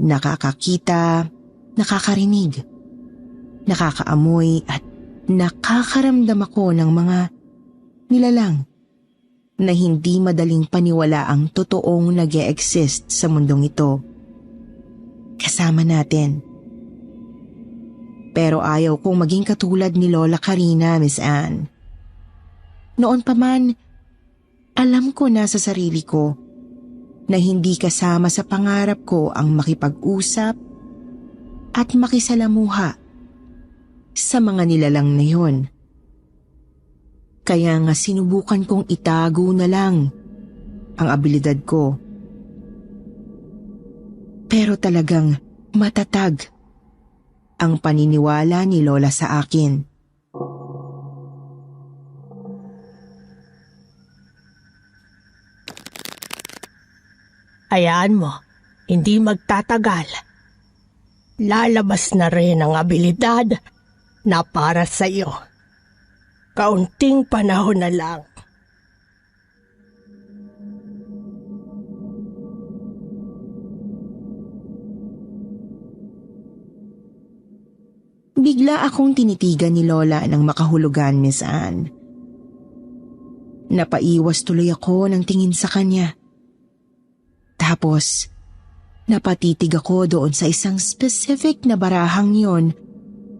Nakakakita, nakakarinig, nakakaamoy at nakakaramdam ako ng mga nilalang na hindi madaling paniwala ang totoong nag-e-exist sa mundong ito. Kasama natin. Pero ayaw kong maging katulad ni Lola Karina, Miss Anne. Noon pa man, alam ko na sa sarili ko na hindi kasama sa pangarap ko ang makipag-usap at makisalamuha sa mga nilalang na yon. Kaya nga sinubukan kong itago na lang ang abilidad ko. Pero talagang matatag ang paniniwala ni Lola sa akin. Hayaan mo, hindi magtatagal. Lalabas na rin ang abilidad na para sa iyo. Kaunting panahon na lang. Bigla akong tinitigan ni Lola ng makahulugan, Miss Anne. Napaiwas tuloy ako ng tingin sa kanya. Tapos, napatitig ako doon sa isang specific na barahang yon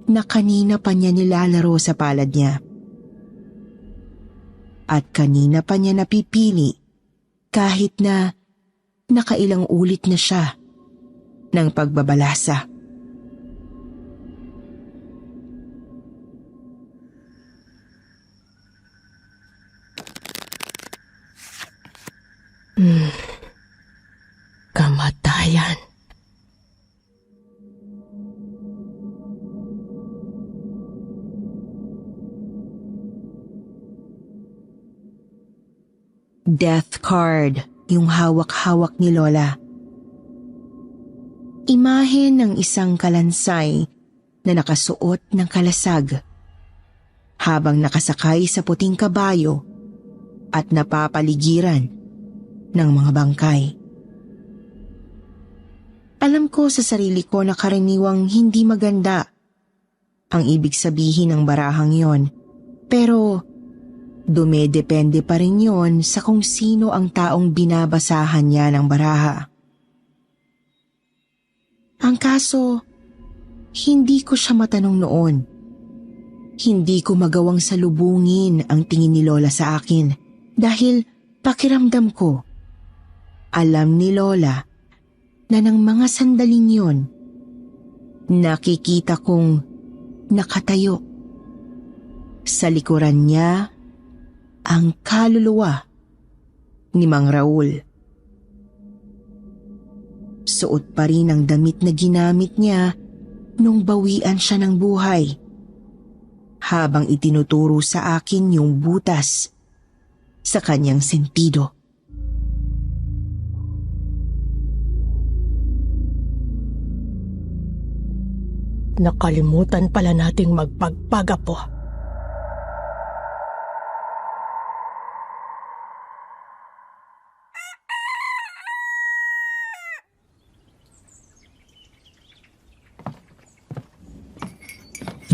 na kanina pa niya nilalaro sa palad niya. At kanina pa niya napipili kahit na nakailang ulit na siya ng pagbabalasa. Kamatayan. Death card yung hawak-hawak ni Lola. Imahe ng isang kalansay na nakasuot ng kalasag habang nakasakay sa puting kabayo at napapaligiran ng mga bangkay. Alam ko sa sarili ko na karaniwang hindi maganda ang ibig sabihin ng barahang yon, pero dumedepende pa rin yon sa kung sino ang taong binabasahan niya ng baraha. Ang kaso, hindi ko siya matanong noon. Hindi ko magawang salubungin ang tingin ni Lola sa akin dahil pakiramdam ko, alam ni Lola na ng mga sandaling yon, nakikita kong nakatayo. Sa likuran niya, ang kaluluwa ni Mang Raul. Suot pa rin ang damit na ginamit niya nung bawian siya ng buhay, habang itinuturo sa akin yung butas sa kanyang sentido. Nakalimutan pala nating magpagpaga po.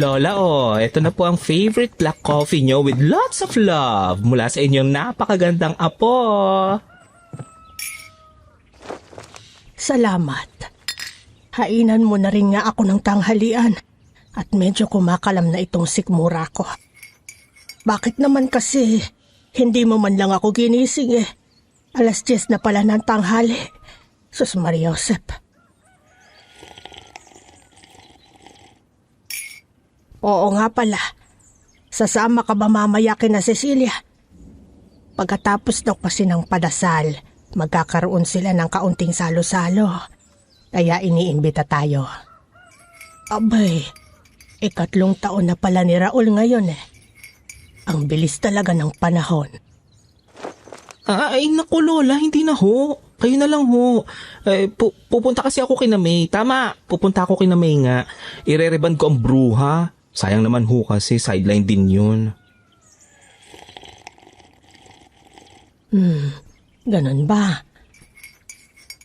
Lola, ito na po ang favorite black coffee nyo with lots of love mula sa inyong napakagandang apo. Salamat. Hainan mo na rin nga ako ng tanghalian at medyo kumakalam na itong sikmura ko. Bakit naman kasi hindi mo man lang ako ginising eh? 10:00 na pala ng tanghali. Sus Maria Josep. Oo nga pala. Sasama ka ba mamaya kina Cecilia? Pagkatapos daw kasi ng padasal, magkakaroon sila ng kaunting salo-salo. Kaya iniimbita tayo. Abay, 3 taon na pala ni Raul ngayon eh. Ang bilis talaga ng panahon. Ay naku Lola, hindi na ho. Kayo na lang ho. Pupunta kasi ako kina May. Tama, pupunta ako kina May nga. Irereban ko ang bruha. Sayang naman ho kasi sideline din yun. Ganun ba?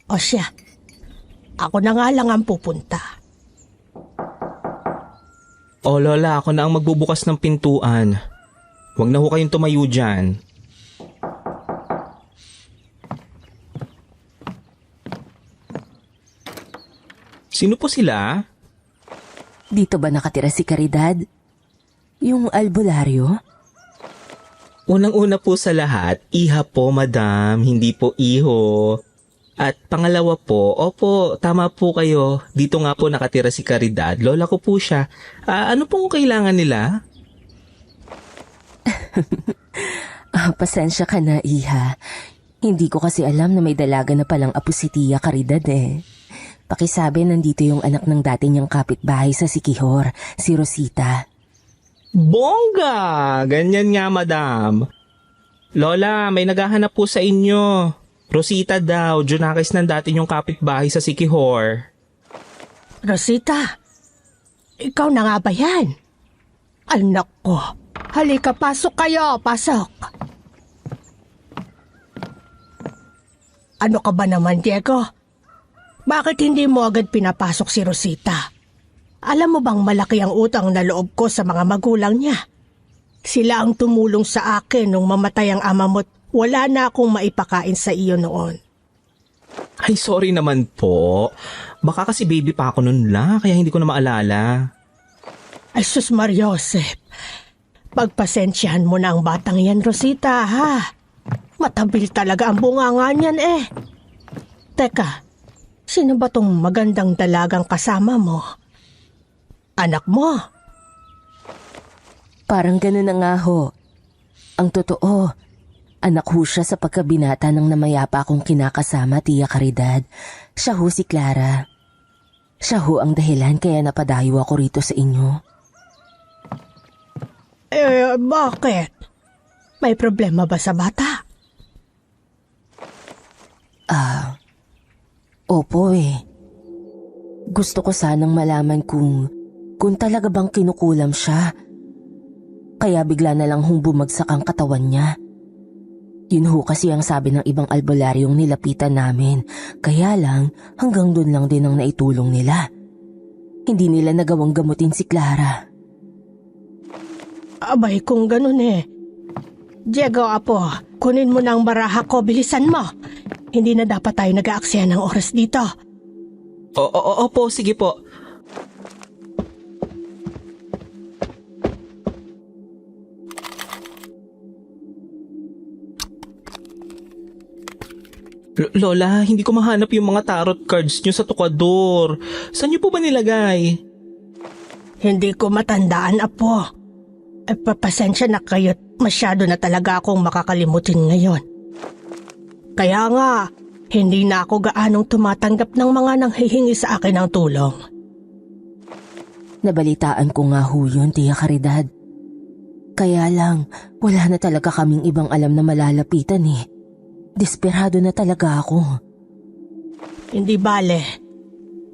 O siya, ako na nga lang ang pupunta. O Lola, ako na ang magbubukas ng pintuan. Huwag na ho kayong tumayo dyan. Sino po sila? Dito ba nakatira si Caridad? Yung albularyo? Unang-una po sa lahat, iha po madam, hindi po iho. At pangalawa po, opo, tama po kayo. Dito nga po nakatira si Caridad. Lola ko po siya. Ano pong kailangan nila? Pasensya ka na, iha. Hindi ko kasi alam na may dalaga na palang apo si Tia Caridad eh. Pakisabi nandito yung anak ng dati niyang kapitbahay sa Siquijor, si Rosita. Bongga! Ganyan nga, madam. Lola, may naghahanap po sa inyo. Rosita daw, Junakis ng dati niyong kapitbahay sa Siquijor. Rosita, ikaw na nga ba yan? Anak ko, halika, pasok kayo, pasok. Ano ka ba naman, Diego? Bakit hindi mo agad pinapasok si Rosita? Alam mo bang malaki ang utang na loob ko sa mga magulang niya? Sila ang tumulong sa akin nung mamatay ang ama mo't wala na akong maipakain sa iyo noon. Ay, sorry naman po. Baka kasi baby pa ako noon la, kaya hindi ko na maalala. Ay, sus Maria Josep. Pagpasensyahan mo na ang batang yan, Rosita, ha? Matabil talaga ang bunganga niyan eh. Teka, sino ba tong magandang dalagang kasama mo? Anak mo? Parang ganun na nga ho. Ang totoo, anak ho siya sa pagkabinata ng namayapa akong kinakasama, Tia Caridad. Siya ho si Clara. Siya ho ang dahilan kaya napadayo ako rito sa inyo. Bakit? May problema ba sa bata? Opo eh. Gusto ko sanang malaman kung talaga bang kinukulam siya. Kaya bigla na lang hong bumagsak ang katawan niya. Yun ho kasi ang sabi ng ibang albularyong nilapitan namin. Kaya lang, hanggang doon lang din ang naitulong nila. Hindi nila nagawang gamutin si Clara. Abay, kung ganun eh. Diego, apo, kunin mo na ang baraha ko, bilisan mo. Hindi na dapat tayo nag-aaksaya ng oras dito. Opo, sige po. Lola, hindi ko mahanap yung mga tarot cards nyo sa tukador. Saan nyo po ba nilagay? Hindi ko matandaan, apo. Pasensya na kayo't masyado na talaga akong makakalimutin ngayon. Kaya nga, hindi na ako gaanong tumatanggap ng mga nanghihingi sa akin ng tulong. Nabalitaan ko nga ho yun, Tia Caridad. Kaya lang, wala na talaga kaming ibang alam na malalapitan eh. Desperado na talaga ako. Hindi bale.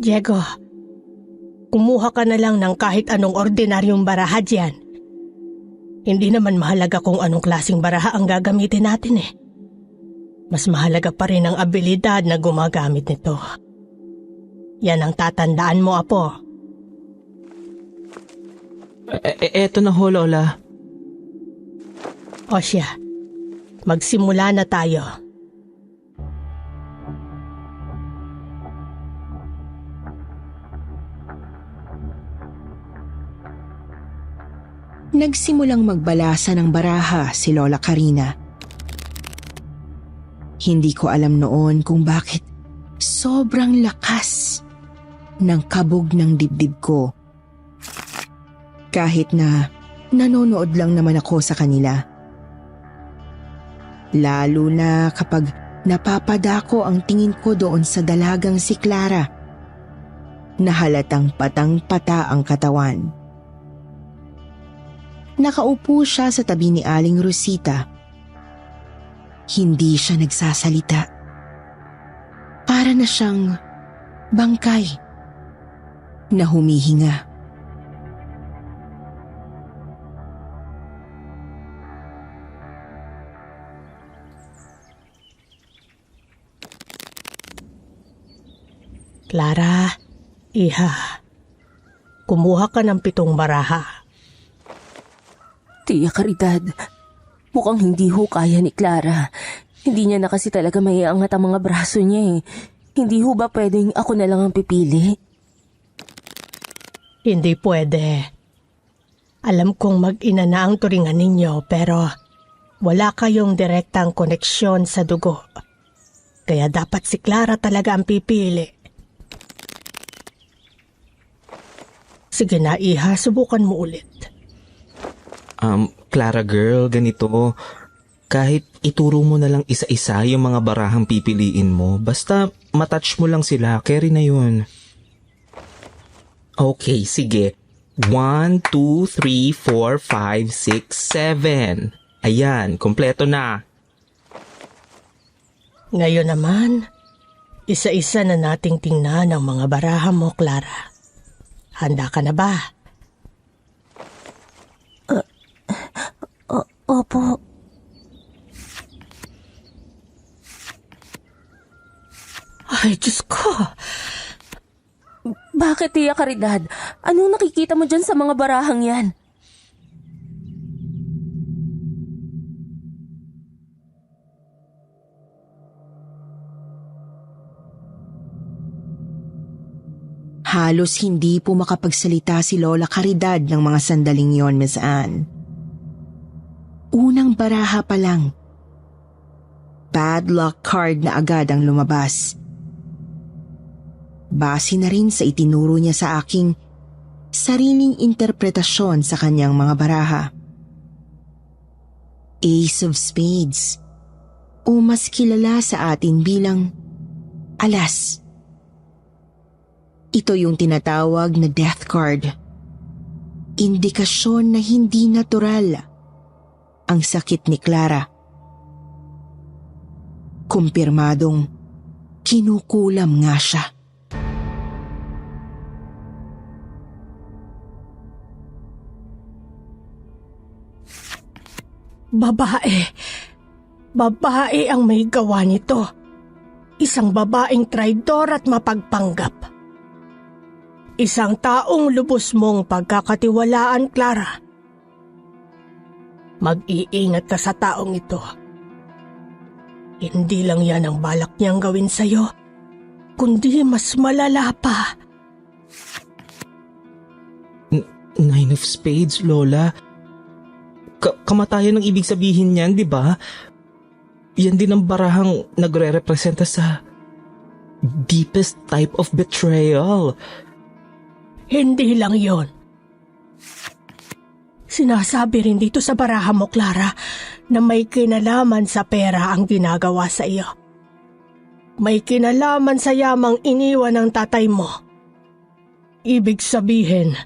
Diego, kumuha ka na lang ng kahit anong ordinaryong baraha diyan. Hindi naman mahalaga kung anong klaseng baraha ang gagamitin natin eh. Mas mahalaga pa rin ang abilidad na gumagamit nito. Yan ang tatandaan mo, apo. Eto na ho, Lola. O siya, magsimula na tayo. Nagsimulang magbalasa ng baraha si Lola Karina. Hindi ko alam noon kung bakit sobrang lakas ng kabog ng dibdib ko. Kahit na nanonood lang naman ako sa kanila. Lalo na kapag napapadako ang tingin ko doon sa dalagang si Clara na halatang patang-pata ang katawan. Nakaupo siya sa tabi ni Aling Rosita. Hindi siya nagsasalita. Para na siyang bangkay na humihinga. Clara, iha, kumuha ka ng 7 baraha. Tia Caridad, mukhang hindi ho kaya ni Clara. Hindi niya na kasi talaga maiangat ang mga braso niya eh. Hindi ho ba pwedeng ako na lang ang pipili? Hindi pwede. Alam kong mag-ina na ang turingan ninyo pero wala kayong direktang koneksyon sa dugo. Kaya dapat si Clara talaga ang pipili. Sige na, iha, subukan mo ulit. Clara girl, ganito. Kahit ituro mo na lang isa-isa yung mga barahang pipiliin mo, basta matouch mo lang sila, carry na yun. Okay, sige. 1, 2, 3, 4, 5, 6, 7. Ayan, kompleto na. Ngayon naman, isa-isa na nating tingnan ang mga baraha mo, Clara. Handa ka na ba? Opo. Ay, Diyos ko. Bakit, Tia Caridad? Anong nakikita mo dyan sa mga barahang yan? Halos hindi po makapagsalita si Lola Caridad ng mga sandaling yon, Miss Anne. Unang baraha pa lang, bad luck card na agad ang lumabas. Base na rin sa itinuro niya sa aking sariling interpretasyon sa kanyang mga baraha. Ace of Spades, o mas kilala sa atin bilang alas. Ito yung tinatawag na death card. Indikasyon na hindi natural ang sakit ni Clara. Kumpirmadong kinukulam nga siya. Babae ang may gawa nito. Isang babaeng traidor at mapagpanggap. Isang taong lubos mong pagkakatiwalaan, Clara. Mag-iingat ka sa taong ito. Hindi lang yan ang balak niyang gawin sa'yo, kundi mas malala pa. Nine of Spades, Lola. Kamatayan ang ibig sabihin niyan, di ba? Yan din ang barahang nagre-representa sa deepest type of betrayal. Hindi lang yon. Sinasabi rin dito sa baraha mo, Clara, na may kinalaman sa pera ang ginagawa sa iyo. May kinalaman sa yamang iniwan ng tatay mo. Ibig sabihin,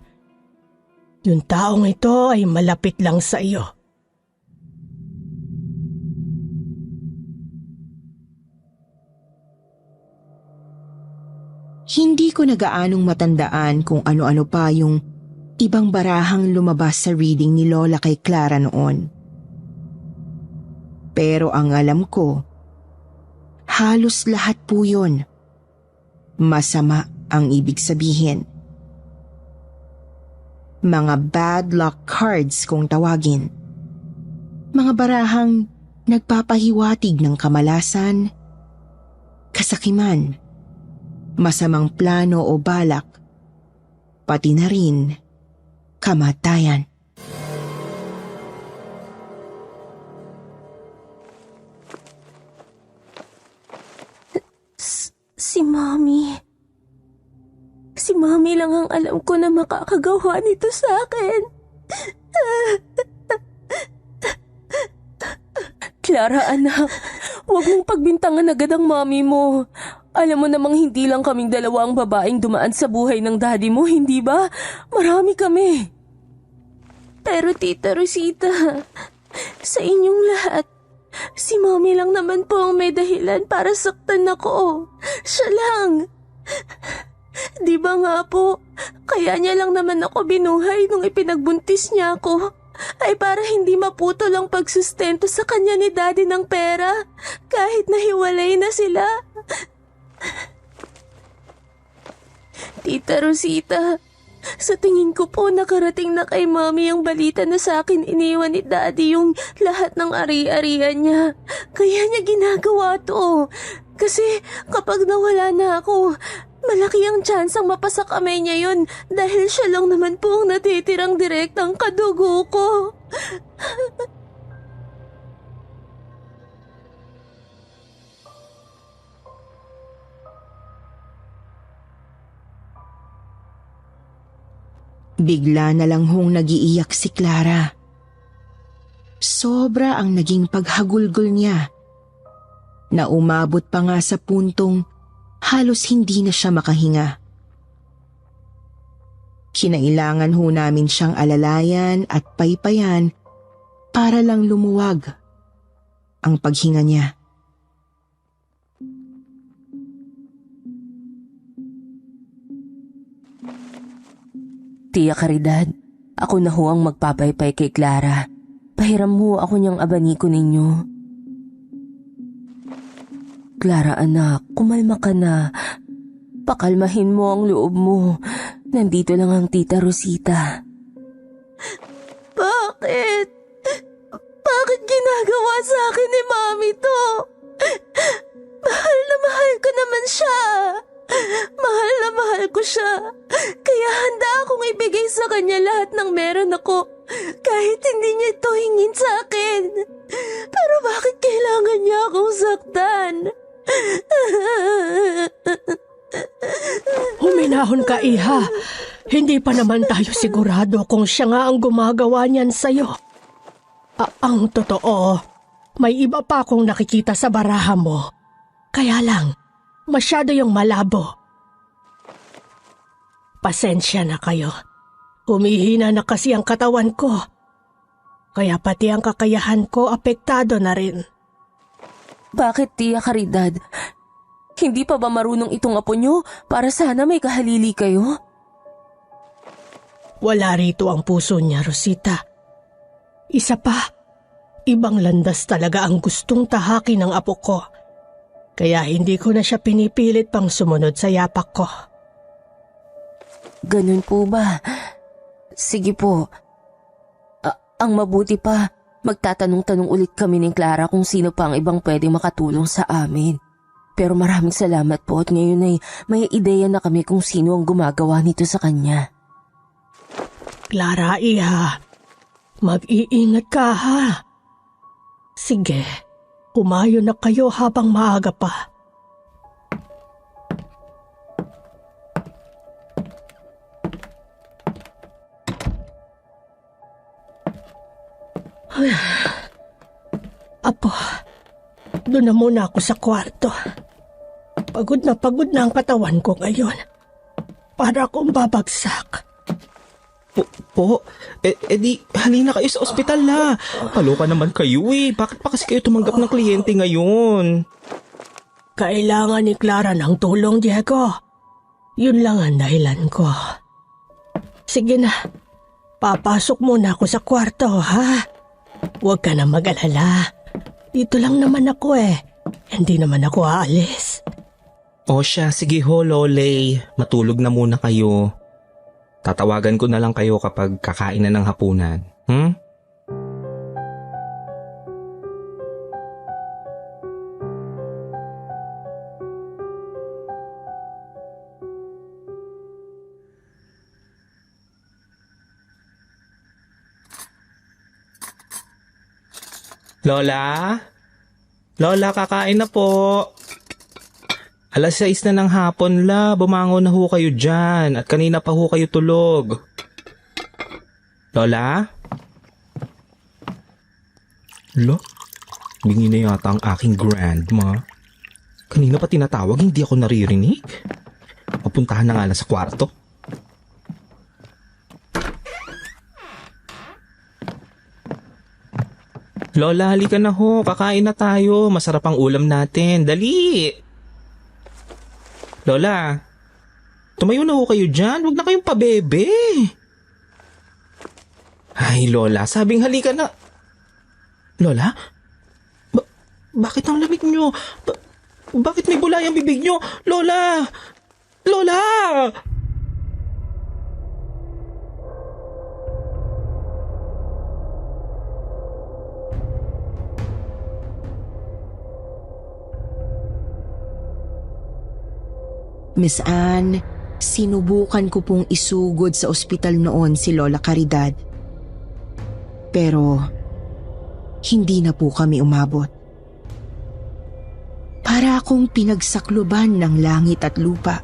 yung taong ito ay malapit lang sa iyo. Hindi ko nagaanong matandaan kung ano-ano pa yung ibang barahang lumabas sa reading ni Lola kay Clara noon. Pero ang alam ko, halos lahat po yun. Masama ang ibig sabihin. Mga bad luck cards kung tawagin. Mga barahang nagpapahiwatig ng kamalasan, kasakiman, masamang plano o balak, pati na rin kamatayan. Si Mommy. Si Mommy lang ang alam ko na makakagawa nito sa akin. Clara, anak, huwag mong pagbintangan agad ang Mommy mo. Alam mo namang hindi lang kaming dalawa ang babaeng dumaan sa buhay ng daddy mo, hindi ba? Marami kami. Pero Tita Rosita, sa inyong lahat, si Mommy lang naman po ang may dahilan para saktan ako. Siya lang. Di ba nga po, kaya niya lang naman ako binuhay nung ipinagbuntis niya ako. Ay para hindi maputol ang pagsustento sa kanya ni Daddy ng pera, kahit nahiwalay na sila. Tita Rosita, sa tingin ko po nakarating na kay Mommy ang balita na sa akin iniwan ni Daddy yung lahat ng ari-arian niya. Kaya niya ginagawa to. Kasi kapag nawala na ako, malaki ang tsansang mapasa kamay niya yun dahil siya lang naman po ang natitirang direktang kadugo ko. Bigla na lang hong nagiiyak si Clara. Sobra ang naging paghagulgol niya, na umabot pa nga sa puntong halos hindi na siya makahinga. Kinailangan ho namin siyang alalayan at paypayan para lang lumuwag ang paghinga niya. Tia Caridad, ako na ho ang magpapaypay kay Clara. Pahiram ho ako niyang abaniko ninyo. Clara anak, kumalma ka na. Pakalmahin mo ang loob mo. Nandito lang ang Tita Rosita. Bakit? Bakit ginagawa sa akin ni Mami to? Mahal na mahal ko naman siya. Mahal na mahal ko siya. Kaya handa akong ibigay sa kanya lahat ng meron ako. Kahit hindi niya ito hingin sa akin. Pero bakit kailangan niya akong saktan? Huminahon ka, Iha. Hindi pa naman tayo sigurado kung siya nga ang gumagawa niyan sa'yo. Ang totoo, may iba pa akong nakikita sa baraha mo. Kaya lang, masyado yung malabo. Pasensya na kayo. Humihina na kasi ang katawan ko. Kaya pati ang kakayahan ko apektado na rin. Bakit, Tia Caridad? Hindi pa ba marunong itong apo nyo para sana may kahalili kayo? Wala rito ang puso niya, Rosita. Isa pa, ibang landas talaga ang gustong tahakin ng apo ko. Kaya hindi ko na siya pinipilit pang sumunod sa yapak ko. Ganun po ba? Sige po. Ang mabuti pa, magtatanong-tanong ulit kami ni Clara kung sino pa ang ibang pwedeng makatulong sa amin. Pero maraming salamat po at ngayon ay may ideya na kami kung sino ang gumagawa nito sa kanya. Clara, Iha, mag-iingat ka ha. Sige, kumayo na kayo habang maaga pa. Apo, doon na muna ako sa kwarto. Pagod na ang katawan ko ngayon. Para akong babagsak. Po, di halina kayo sa ospital na. Paloka naman kayo eh. Bakit pa kasi kayo tumanggap ng kliyente ngayon? Kailangan ni Clara ng tulong, Diego. Yun lang ang dahilan ko. Sige na, papasok muna ako sa kwarto, ha? Huwag ka na mag-alala. Dito lang naman ako eh. Hindi naman ako aalis. O siya, sige ho, Lolay. Matulog na muna kayo. Tatawagan ko na lang kayo kapag kakain na ng hapunan. Lola? Lola, kakain na po. 6:00 na ng hapon la, bumangon na ho kayo dyan at kanina pa ho kayo tulog. Lola? Lo? Bingi na yata ang aking grandma. Kanina pa tinatawag, hindi ako naririnig. Papuntahan na nga lang sa kwarto. Lola, halika na ho. Kakain na tayo. Masarap ang ulam natin. Dali! Lola, tumayo na ho kayo dyan. Huwag na kayong pabebe. Ay, Lola, sabing halika na. Lola? Bakit ang lamig nyo? Bakit may bulay ang bibig nyo? Lola! Lola! Miss Anne, sinubukan ko pong isugod sa ospital noon si Lola Caridad. Pero, hindi na po kami umabot. Para akong pinagsakluban ng langit at lupa.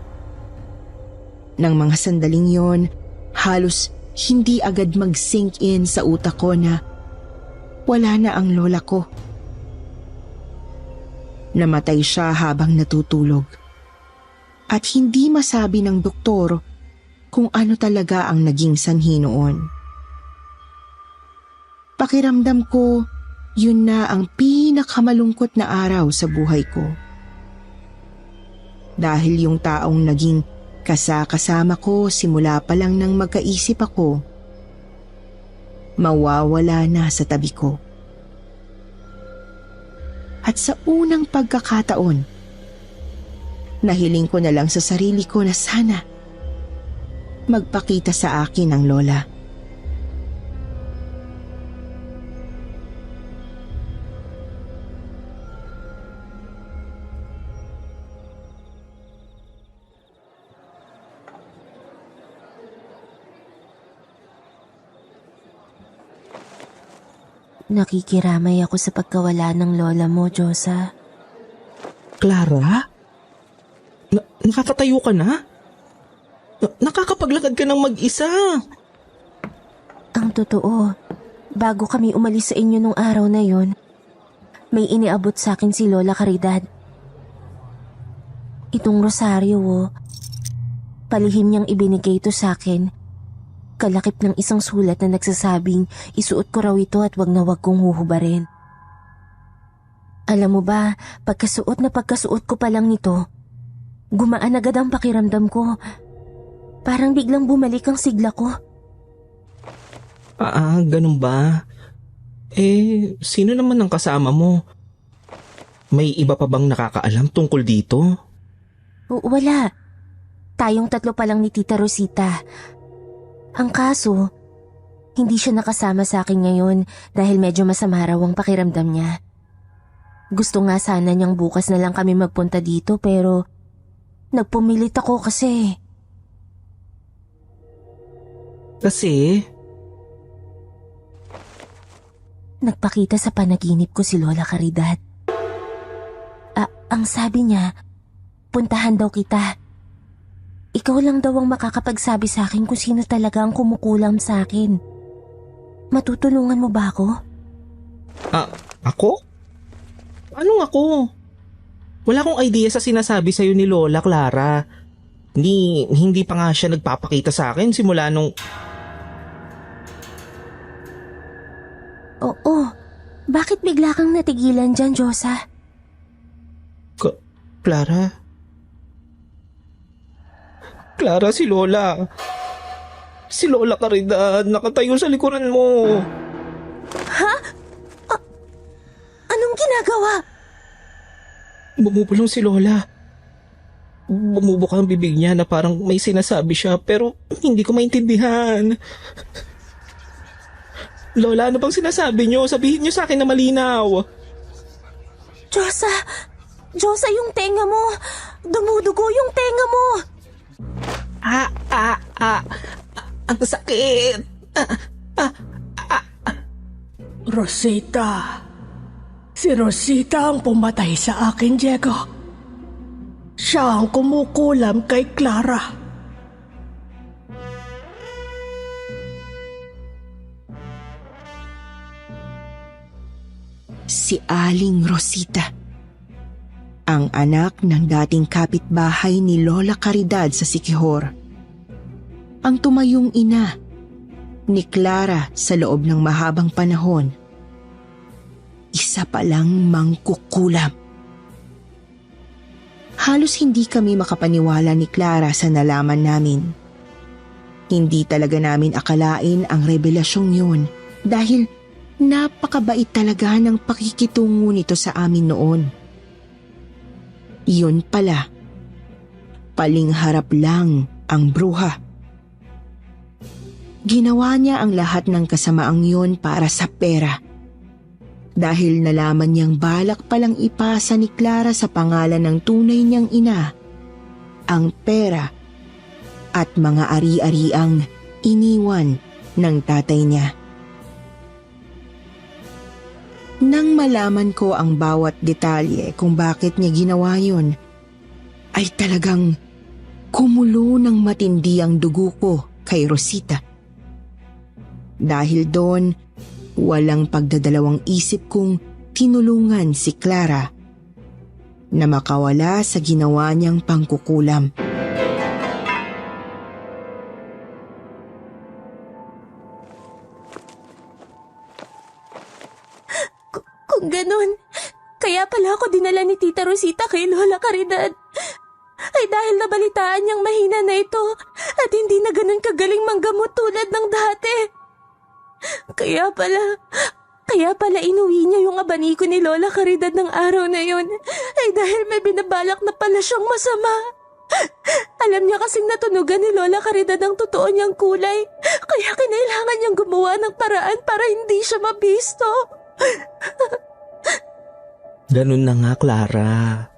Nang mga sandaling yon, halos hindi agad mag-sink in sa utak ko na wala na ang lola ko. Namatay siya habang natutulog. At hindi masabi ng doktor kung ano talaga ang naging sanhi noon. Pakiramdam ko, yun na ang pinakamalungkot na araw sa buhay ko. Dahil yung taong naging kasama ko simula pa lang nang magkaisip ako, mawawala na sa tabi ko. At sa unang pagkakataon, nahiling ko na lang sa sarili ko na sana magpakita sa akin ang lola. Nakikiramay ako sa pagkawala ng lola mo, Josa. Clara? Nakakatayo ka na? Nakakapaglakad ka ng mag-isa. Ang totoo, bago kami umalis sa inyo nung araw na yon, may iniabot sa akin si Lola Caridad. Itong rosaryo, palihim niyang ibinigay ito sa akin. Kalakip ng isang sulat na nagsasabing isuot ko raw ito at wag na wag kong huhubarin. Alam mo ba, pagkasuot ko pa lang nito, gumaan agad ang pakiramdam ko. Parang biglang bumalik ang sigla ko. Ganun ba? Sino naman ang kasama mo? May iba pa bang nakakaalam tungkol dito? Wala. Tayong 3 pa lang ni Tita Rosita. Ang kaso, hindi siya nakasama sa akin ngayon dahil medyo masama raw ang pakiramdam niya. Gusto nga sana niyang bukas na lang kami magpunta dito pero nagpumilit ako kasi... Nagpakita sa panaginip ko si Lola Caridad. Ang sabi niya, puntahan daw kita. Ikaw lang daw ang makakapagsabi sa akin kung sino talaga ang kumukulam sa akin. Matutulungan mo ba ako? Ako? Anong ako? Wala akong idea sa sinasabi sa'yo ni Lola Clara. Hindi pa nga siya nagpapakita sa akin simula nung... Oo. Bakit bigla kang natigilan dyan, Josa? Clara? Clara, si Lola. Si Lola Caridad, nakatayo sa likuran mo. Ha? Anong ginagawa? Bumubulong si Lola. Bumubuka ang bibig niya na parang may sinasabi siya pero hindi ko maintindihan. Lola, ano bang sinasabi niyo? Sabihin niyo sa akin na malinaw. Josa, yung tenga mo. Dumudugo yung tenga mo. Ang sakit. Rosita. Si Rosita ang pumatay sa akin, Diego. Siya ang kumukulam kay Clara. Si Aling Rosita, ang anak ng dating kapitbahay ni Lola Caridad sa Siquijor. Ang tumayong ina ni Clara sa loob ng mahabang panahon. Isa pa lang mangkukulam. Halos hindi kami makapaniwala ni Clara sa nalaman namin. Hindi talaga namin akalain ang revelasyong yun dahil napakabait talaga ng pakikitungo nito sa amin noon. Yun pala, palingharap lang ang bruha. Ginawa niya ang lahat ng kasamaang yun para sa pera. Dahil nalaman niyang balak palang ipasa ni Clara sa pangalan ng tunay niyang ina ang pera at mga ari-ariang iniwan ng tatay niya. Nang malaman ko ang bawat detalye kung bakit niya ginawa yun, ay talagang kumulo ng matindi ang dugo ko kay Rosita. Dahil doon, walang pagdadalawang isip kong tinulungan si Clara na makawala sa ginawa niyang pangkukulam. Kung ganun, kaya pala ako dinala ni Tita Rosita kay Lola Caridad. Ay dahil nabalitaan niyang mahina na ito at hindi na ganun kagaling manggamot tulad ng dati. Kaya pala inuwi niya yung abaniko ni Lola Caridad ng araw na yun ay dahil may binabalak na pala siyang masama. Alam niya kasing natunugan ni Lola Caridad ang totoo niyang kulay kaya kinailangan niyang gumawa ng paraan para hindi siya mabisto. Ganun na nga, Clara.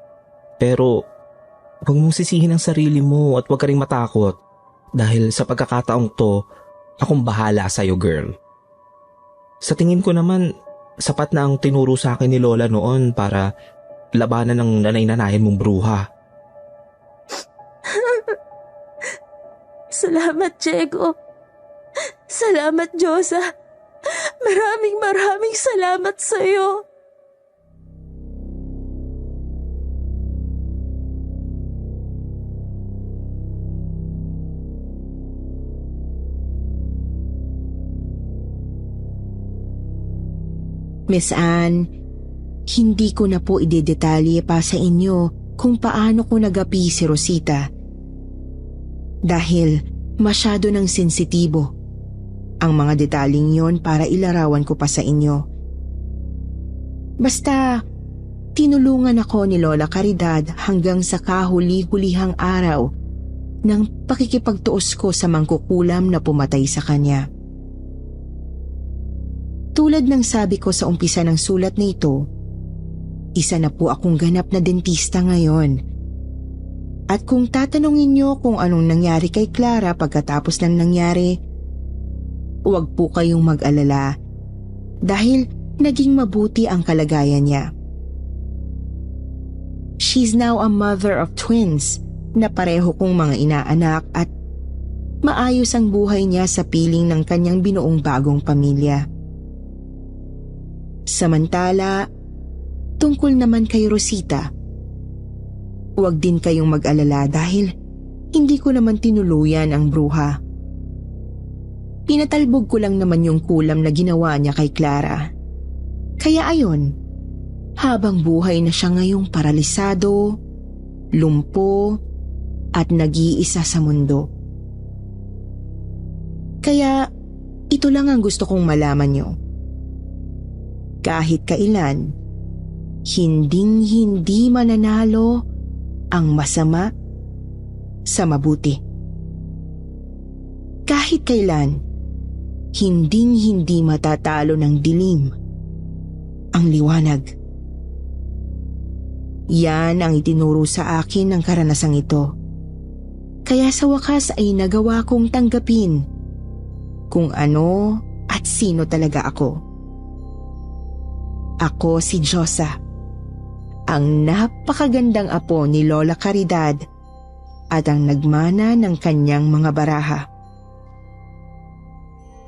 Pero huwag mong sisihin ang sarili mo at huwag ka rin matakot dahil sa pagkakataong to, akong bahala sa'yo, girl. Sa tingin ko naman, sapat na ang tinuro sa akin ni Lola noon para labanan ng nanay-nanayan mong bruha. Salamat, Diego. Salamat, Diyosa. Maraming salamat sa'yo. Miss Anne, hindi ko na po idedetalye pa sa inyo kung paano ko nagapi si Rosita. Dahil masyado ng sensitibo ang mga detaling yon para ilarawan ko pa sa inyo. Basta, tinulungan ako ni Lola Caridad hanggang sa kahuli-hulihang araw ng pakikipagtuos ko sa mangkukulam na pumatay sa kanya. Tulad ng sabi ko sa umpisa ng sulat na ito, isa na po akong ganap na dentista ngayon. At kung tatanungin niyo kung anong nangyari kay Clara pagkatapos ng nangyari, huwag po kayong mag-alala dahil naging mabuti ang kalagayan niya. She's now a mother of twins na pareho kong mga inaanak at maayos ang buhay niya sa piling ng kanyang binuong bagong pamilya. Samantala, tungkol naman kay Rosita, huwag din kayong mag-alala dahil hindi ko naman tinuluyan ang bruha. Pinatalbog ko lang naman yung kulam na ginawa niya kay Clara. Kaya ayon, habang buhay na siya ngayong paralisado, lumpo, at nag-iisa sa mundo. Kaya ito lang ang gusto kong malaman niyo. Kahit kailan, hinding-hindi mananalo ang masama sa mabuti. Kahit kailan, hinding-hindi matatalo ng dilim ang liwanag. Yan ang itinuro sa akin ng karanasang ito. Kaya sa wakas ay nagawa kong tanggapin kung ano at sino talaga ako. Ako si Diyosa, ang napakagandang apo ni Lola Caridad at ang nagmana ng kanyang mga baraha.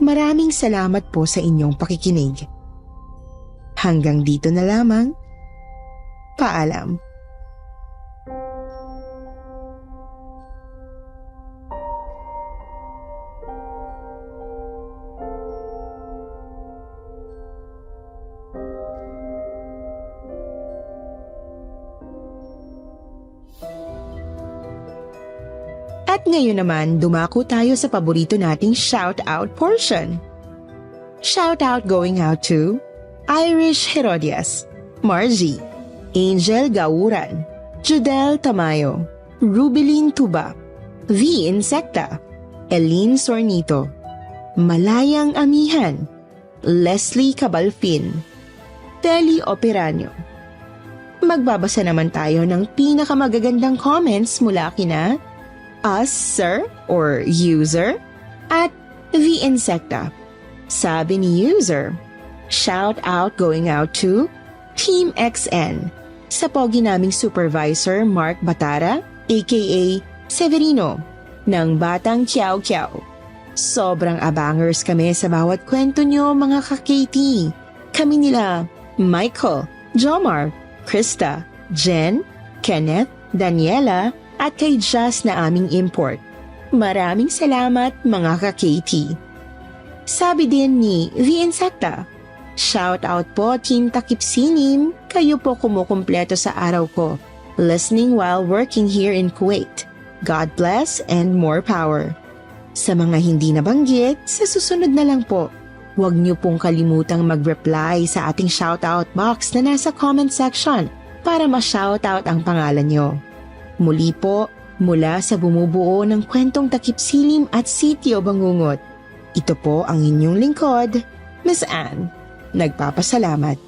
Maraming salamat po sa inyong pakikinig. Hanggang dito na lamang. Paalam. At ngayon naman, dumako tayo sa paborito nating shout-out portion. Shout-out going out to Irish Herodias, Margie, Angel Gauran, Judel Tamayo, Rubilin Tuba, V. Insecta, Eileen Sornito, Malayang Amihan, Leslie Cabalfin, Telly Operanyo. Magbabasa naman tayo ng pinakamagagandang comments mula kina Us, Sir, or User, at The Insecta. Sabi ni User, shout out going out to Team XN, sa pogi naming supervisor Mark Batara, aka Severino, ng Batang Kiao Kiao. Sobrang abangers kami sa bawat kwento nyo mga ka-KT. Kami nila Michael, Jomar, Krista, Jen, Kenneth, Daniela, at kay Jazz na aming import. Maraming salamat mga ka-KT. Sabi din ni The Insecta, shout out po Team Takip Sinim, kayo po kumukumpleto sa araw ko. Listening while working here in Kuwait. God bless and more power. Sa mga hindi nabanggit, sa susunod na lang po. Huwag niyo pong kalimutang mag-reply sa ating shoutout box na nasa comment section para ma-shoutout ang pangalan niyo. Muli po, mula sa bumubuo ng kwentong Takip Silim at Sitio Bangungot. Ito po ang inyong lingkod, Miss Anne. Nagpapasalamat.